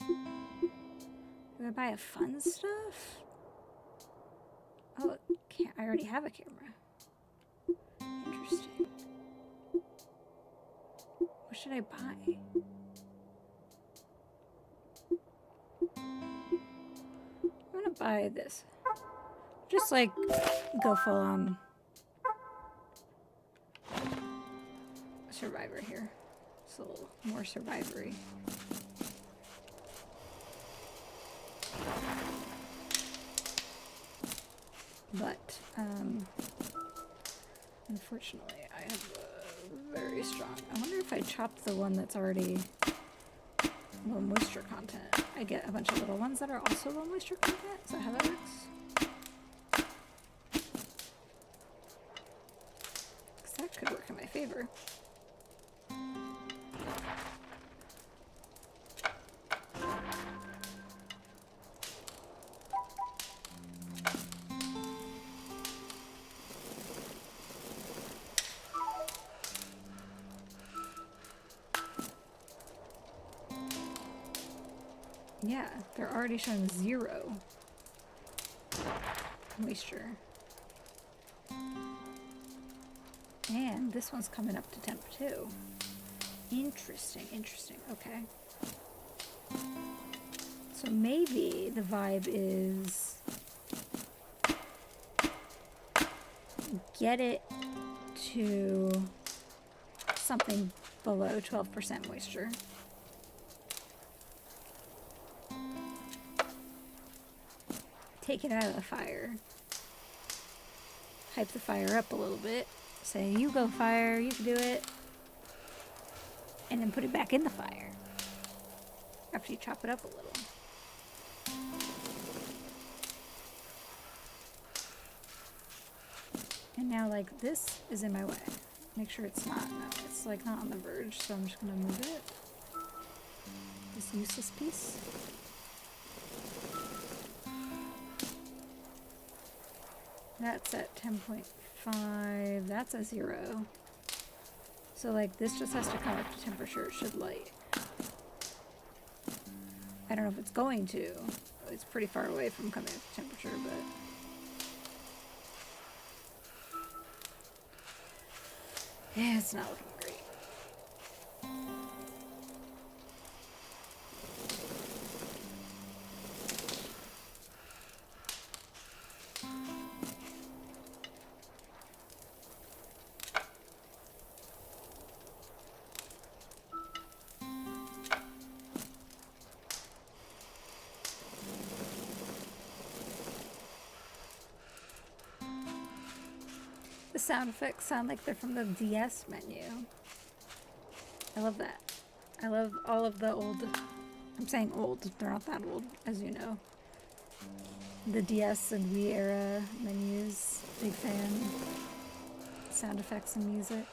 Do I buy a fun stuff? Oh, I already have a camera. Interesting. What should I buy? I'm gonna buy this. Just like go full on survivor here. It's a little more survivory. But, unfortunately, I have a very strong... I wonder if I chop the one that's already low moisture content, I get a bunch of little ones that are also low moisture content? Is that how that works? Because that could work in my favor. Yeah, they're already showing 0 moisture. And this one's coming up to temp too. Interesting, interesting. Okay. So maybe the vibe is get it to something below 12% moisture. Take it out of the fire. Hype the fire up a little bit. Say, you go fire, you can do it. And then put it back in the fire. After you chop it up a little. And now, like, this is in my way. Make sure it's not. No, it's like not on the verge, so I'm just gonna move it. This useless piece. That's at 10.5. That's a 0. So like this just has to come up to temperature. It should light. I don't know if it's going to. It's pretty far away from coming up to temperature, but yeah, it's not looking great. The sound effects sound like they're from the DS menu. I love that. I love all of the old, I'm saying old, they're not that old, as you know. The DS and Wii era menus, big fan. Sound effects and music.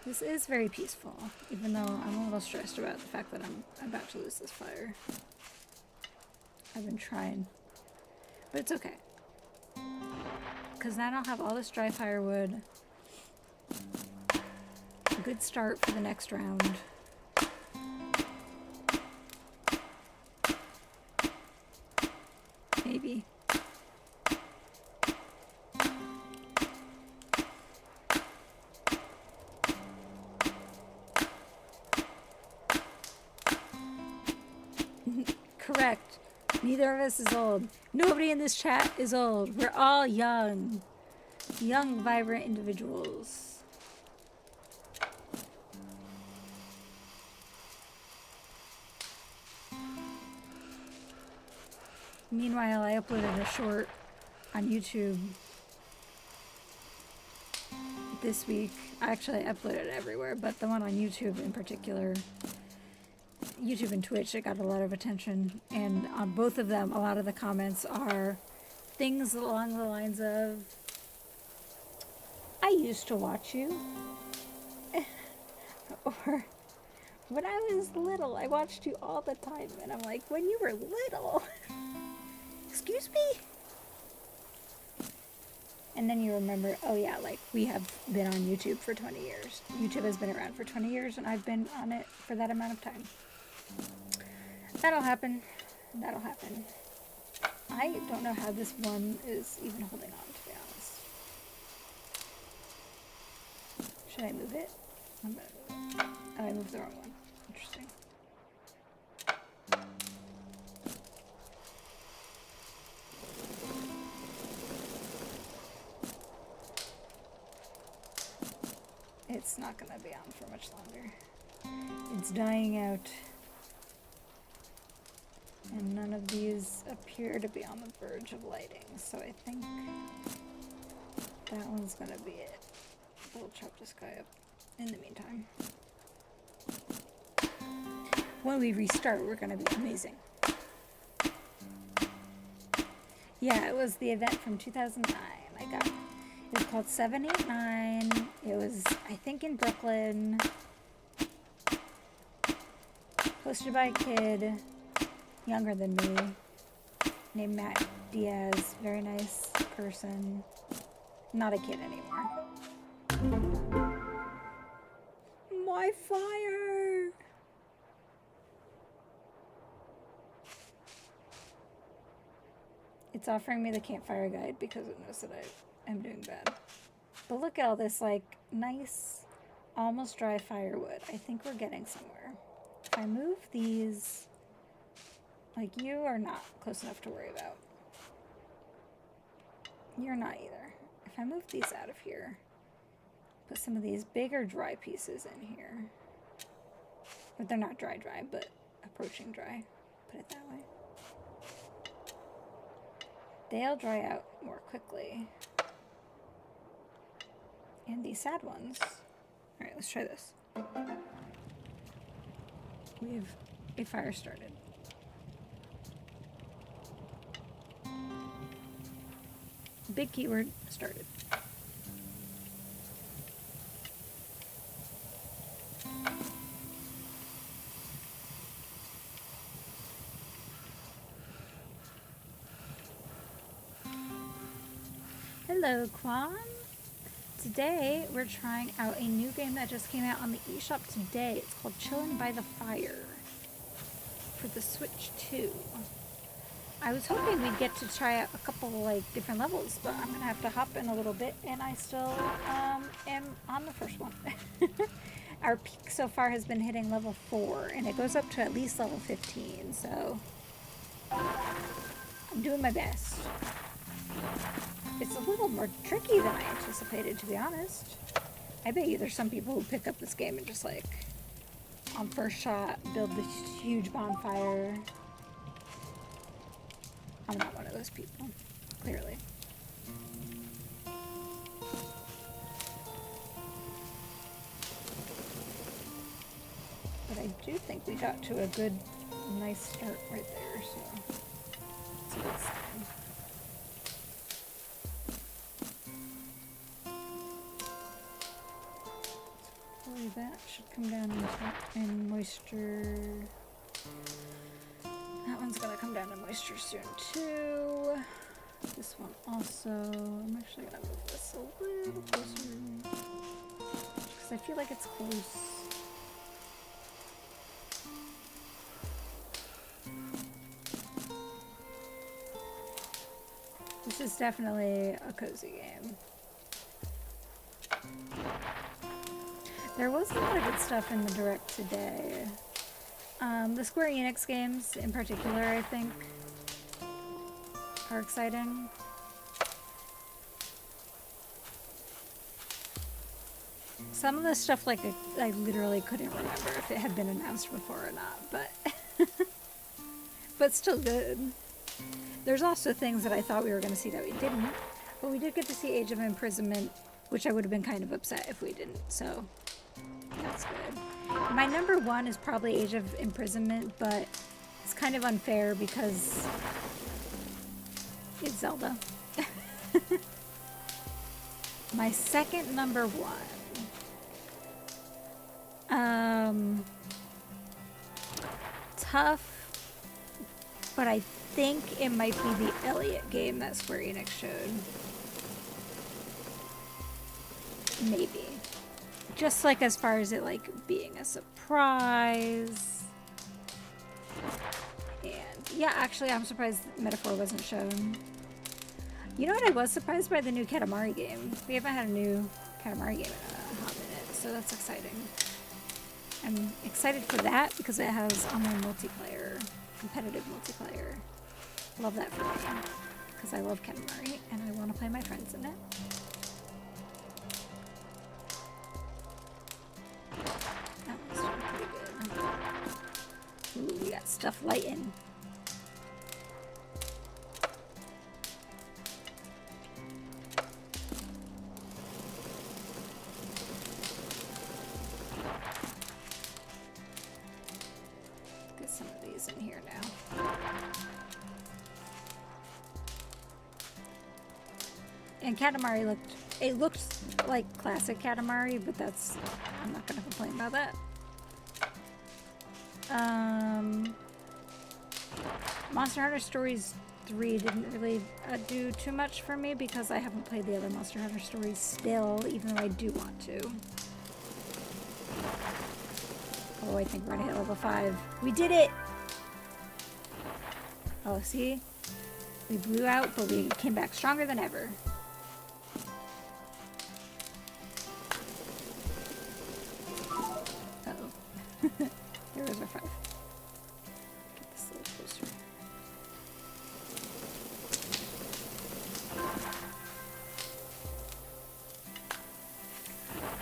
This is very peaceful, even though I'm a little stressed about the fact that I'm about to lose this fire. I've been trying, but it's okay. Because then I'll have all this dry firewood. A good start for the next round. Maybe. Neither of us is old. Nobody in this chat is old. We're all young. Young, vibrant individuals. Meanwhile, I uploaded a short on YouTube this week. Actually, I uploaded it everywhere, but the one on YouTube in particular, YouTube and Twitch, it got a lot of attention. And on both of them, a lot of the comments are things along the lines of, I used to watch you. Or, when I was little, I watched you all the time. And I'm like, when you were little? Excuse me? And then you remember, oh yeah, like, we have been on YouTube for 20 years. YouTube has been around for 20 years, and I've been on it for that amount of time. That'll happen. That'll happen. I don't know how this one is even holding on, to be honest. Should I move it? I'm gonna move it. Oh, I moved the wrong one. Interesting. It's not gonna be on for much longer. It's dying out. And none of these appear to be on the verge of lighting, so I think that one's gonna be it. We'll chop this guy up in the meantime. When we restart, we're gonna be amazing. Yeah, it was the event from 2009. I got it. It was called 789. It was, I think, in Brooklyn. Hosted by a kid younger than me named Matt Diaz. Very nice person. Not a kid anymore. My fire! It's offering me the campfire guide because it knows that I am doing bad. But look at all this, like, nice, almost dry firewood. I think we're getting somewhere. If I move these, like, you are not close enough to worry about. You're not either. If I move these out of here, put some of these bigger dry pieces in here. But they're not dry, but approaching dry. Put it that way. They'll dry out more quickly. And these sad ones. Alright, let's try this. We have a fire started. Big keyword, started. Hello, Quan. Today, we're trying out a new game that just came out on the eShop today. It's called Chillin By The Fire for the Switch 2. I was hoping we'd get to try out a couple, like, different levels, but I'm going to have to hop in a little bit, and I still am on the first one. Our peak so far has been hitting level 4, and it goes up to at least level 15, so I'm doing my best. It's a little more tricky than I anticipated, to be honest. I bet you there's some people who pick up this game and just, like, on first shot, build this huge bonfire. I'm not one of those people, clearly. But I do think we got to a good, nice start right there, so it's a good sign. That should come down in moisture. That one's gonna come down in moisture soon too. This one also. I'm actually gonna move this a little closer because I feel like it's close. This is definitely a cozy game. There was a lot of good stuff in the Direct today. The Square Enix games in particular, I think, are exciting. Some of the stuff, like, I literally couldn't remember if it had been announced before or not, but but still good. There's also things that I thought we were going to see that we didn't, but we did get to see Age of Imprisonment, which I would have been kind of upset if we didn't, so that's good. My number one is probably Age of Imprisonment, but it's kind of unfair because it's Zelda. My second number one. Tough, but I think it might be the Elliot game that Square Enix showed. Maybe. Just like as far as it like being a surprise. And yeah, actually I'm surprised Metaphor wasn't shown. You know what, I was surprised by the new Katamari game. We haven't had a new Katamari game in a hot minute, so that's exciting. I'm excited for that because it has online multiplayer, competitive multiplayer. Love that for me because I love Katamari and I want to play my friends in it. That one's doing pretty good. Ooh, we got stuff lighting. In here now. And Katamari looked like classic Katamari, but I'm not gonna complain about that. Monster Hunter Stories 3 didn't really do too much for me because I haven't played the other Monster Hunter Stories still, even though I do want to. Oh, I think we're gonna hit level 5. We did it! Oh, see? We blew out, but we came back stronger than ever. Uh-oh. There goes our 5. Get this a little closer.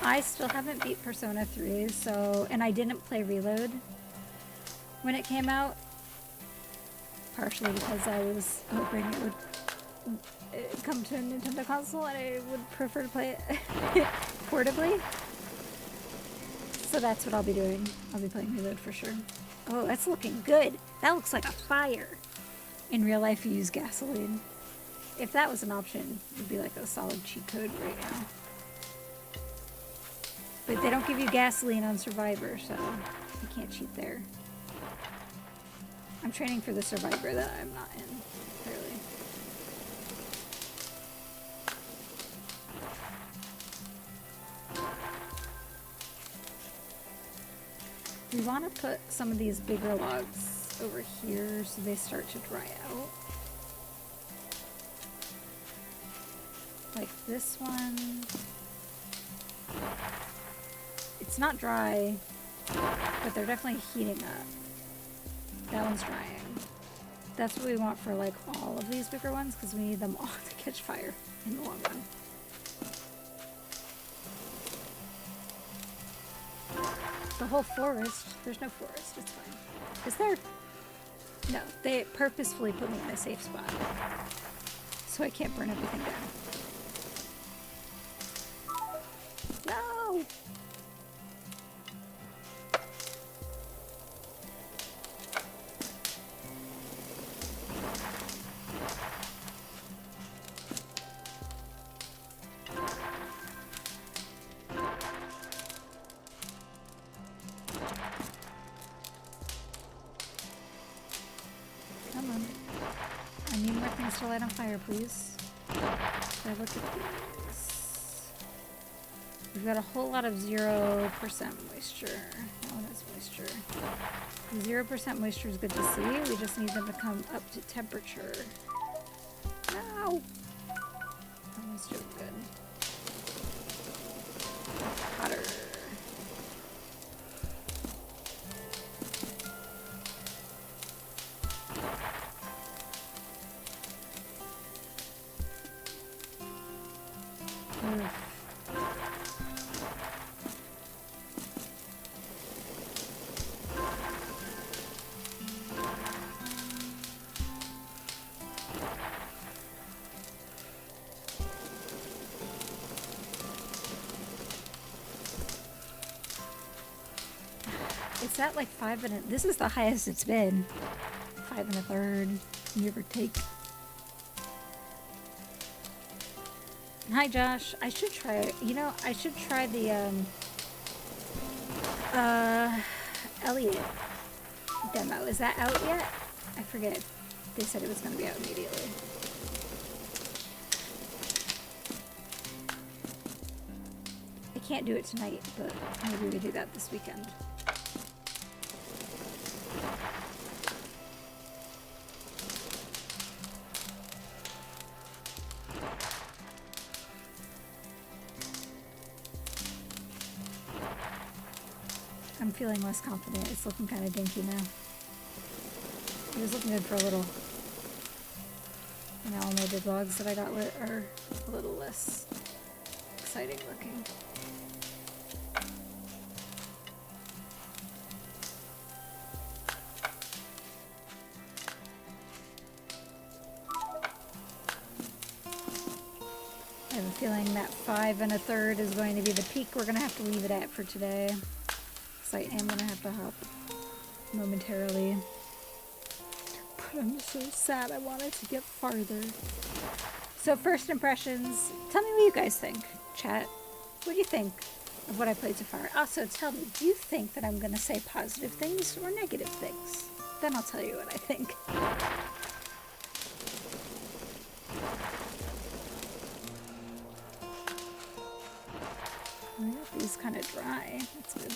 I still haven't beat Persona 3, and I didn't play Reload when it came out. Partially because I was hoping it would come to a Nintendo console and I would prefer to play it portably. So that's what I'll be doing. I'll be playing Reload for sure. Oh, that's looking good. That looks like a fire. In real life, you use gasoline. If that was an option, it would be like a solid cheat code right now. But they don't give you gasoline on Survivor, so you can't cheat there. I'm training for the Survivor that I'm not in, clearly. We want to put some of these bigger logs over here so they start to dry out. Like this one. It's not dry, but they're definitely heating up. That one's drying. That's what we want for like all of these bigger ones because we need them all to catch fire in the long run. The whole forest. There's no forest. It's fine. Is there? No. They purposefully put me in a safe spot so I can't burn everything down. No! To light on fire, please. So look at these. We've got a whole lot of 0% moisture. That one has moisture. 0% moisture is good to see. We just need them to come up to temperature. No! That one's doing good. Hotter. It's at like 5 and this is the highest it's been. 5 1/3, give or take. Hi Josh, I should try, you know, I should try the Elliot demo. Is that out yet? I forget. They said it was going to be out immediately. I can't do it tonight, but maybe we do that this weekend. I'm feeling less confident. It's looking kind of dinky now. It was looking good for a little. And now all my big logs that I got lit are a little less exciting looking. I have a feeling that 5 1/3 is going to be the peak we're going to have to leave it at for today. So I am going to have to hop momentarily. But I'm so sad. I wanted to get farther. So first impressions. Tell me what you guys think. Chat. What do you think of what I played so far? Also, tell me, do you think that I'm going to say positive things or negative things? Then I'll tell you what I think. I got these kind of dry. That's good.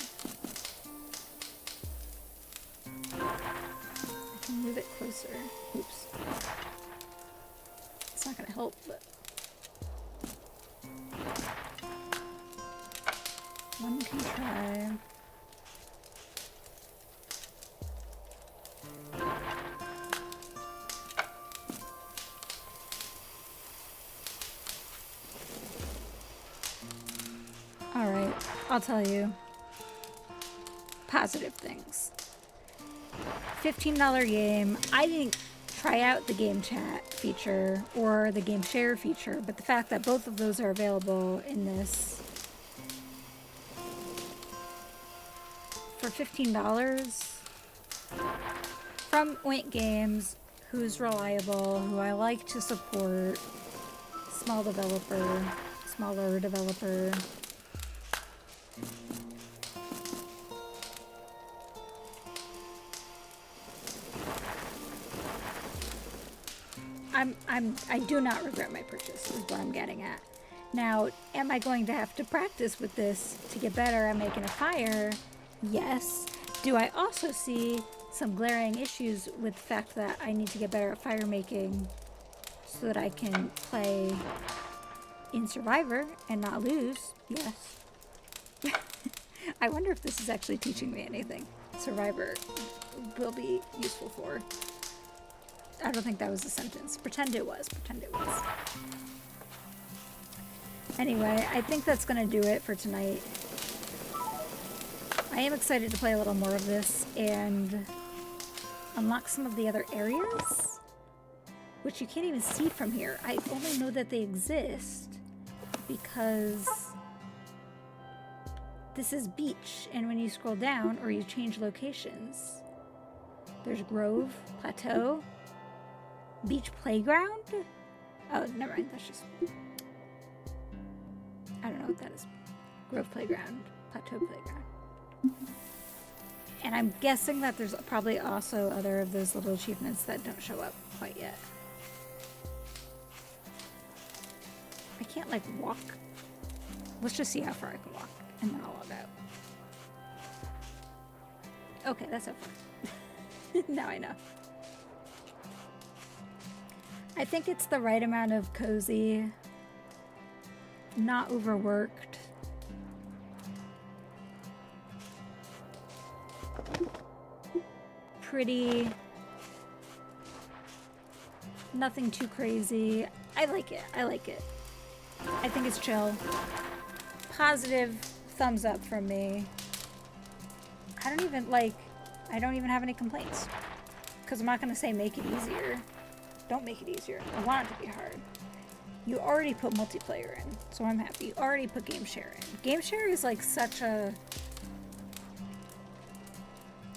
I can move it closer. Oops. It's not going to help, but one can try. Alright, I'll tell you. Positive things. $15 game. I didn't try out the game chat feature or the game share feature, but the fact that both of those are available in this for $15 from Oink Games, who's reliable, who I like to support, smaller developer. I do not regret my purchase, is what I'm getting at. Now, am I going to have to practice with this to get better at making a fire? Yes. Do I also see some glaring issues with the fact that I need to get better at fire making so that I can play in Survivor and not lose? Yes. I wonder if this is actually teaching me anything. Survivor will be useful for. I don't think that was a sentence. Pretend it was. Pretend it was. Anyway, I think that's going to do it for tonight. I am excited to play a little more of this and unlock some of the other areas, which you can't even see from here. I only know that they exist because this is beach, and when you scroll down or you change locations, there's Grove, Plateau, Beach Playground? Oh, never mind, that's just... I don't know what that is. Grove Playground, Plateau Playground. And I'm guessing that there's probably also other of those little achievements that don't show up quite yet. I can't, like, walk. Let's just see how far I can walk, and then I'll log out. Okay, that's so far. Now I know. I think it's the right amount of cozy, not overworked. Pretty. Nothing too crazy. I like it. I like it. I think it's chill. Positive thumbs up from me. I don't even have any complaints. Because I'm not going to say make it easier. Don't make it easier. I want it to be hard. You already put multiplayer in, so I'm happy. You already put game share in. Game share is like such a...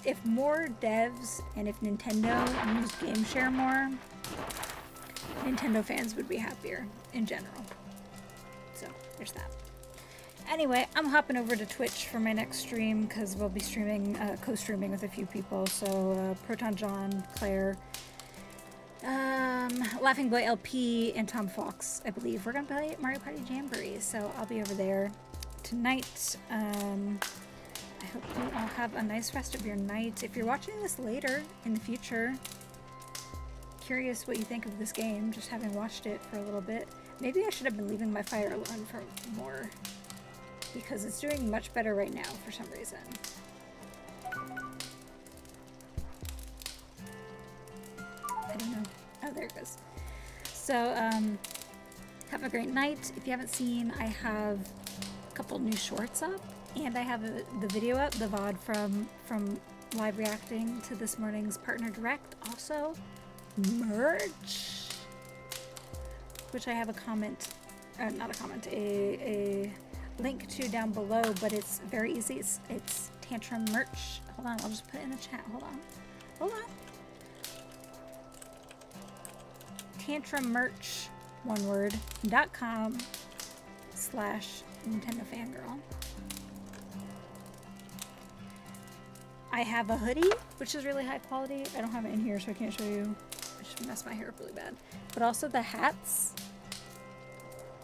If more devs and if Nintendo used game share more, Nintendo fans would be happier in general. So, there's that. Anyway, I'm hopping over to Twitch for my next stream because we'll be streaming, co-streaming with a few people. So, Proton John, Claire, Laughing Boy LP, and Tom Fox, I believe. We're going to play Mario Party Jamboree, so I'll be over there tonight. I hope you all have a nice rest of your night. If you're watching this later in the future, curious what you think of this game, just having watched it for a little bit. Maybe I should have been leaving my fire alone for more, because it's doing much better right now for some reason. I don't know. Oh, there it goes. So, have a great night. If you haven't seen, I have a couple new shorts up, and I have the video up, the VOD from live reacting to this morning's Partner Direct. Also, merch, which I have a comment, not a comment, a link to down below, but it's very easy. It's Tantrum merch. Hold on, I'll just put it in the chat. Hold on. Tantrum merch, one word, .com/NintendoFanGirl. I have a hoodie, which is really high quality. I don't have it in here, so I can't show you. I should mess my hair up really bad. But also the hats.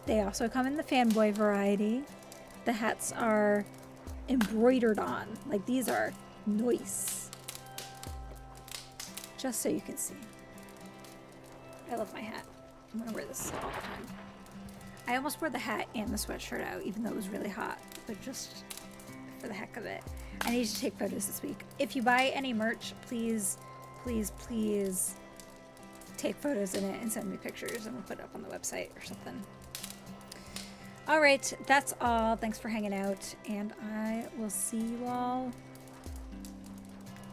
They also come in the fanboy variety. The hats are embroidered on. Like, these are nice. Just so you can see. I love my hat. I'm gonna wear this all the time. I almost wore the hat and the sweatshirt out, even though it was really hot. But just for the heck of it. I need to take photos this week. If you buy any merch, please, please, please take photos in it and send me pictures, and we'll put it up on the website or something. All right, that's all. Thanks for hanging out, and I will see you all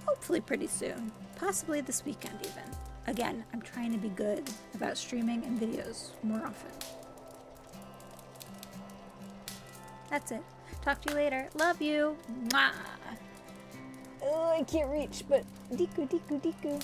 hopefully pretty soon. Possibly this weekend even. Again, I'm trying to be good about streaming and videos more often. That's it. Talk to you later. Love you. Mwah. Oh, I can't reach, but Deku, Deku, Deku.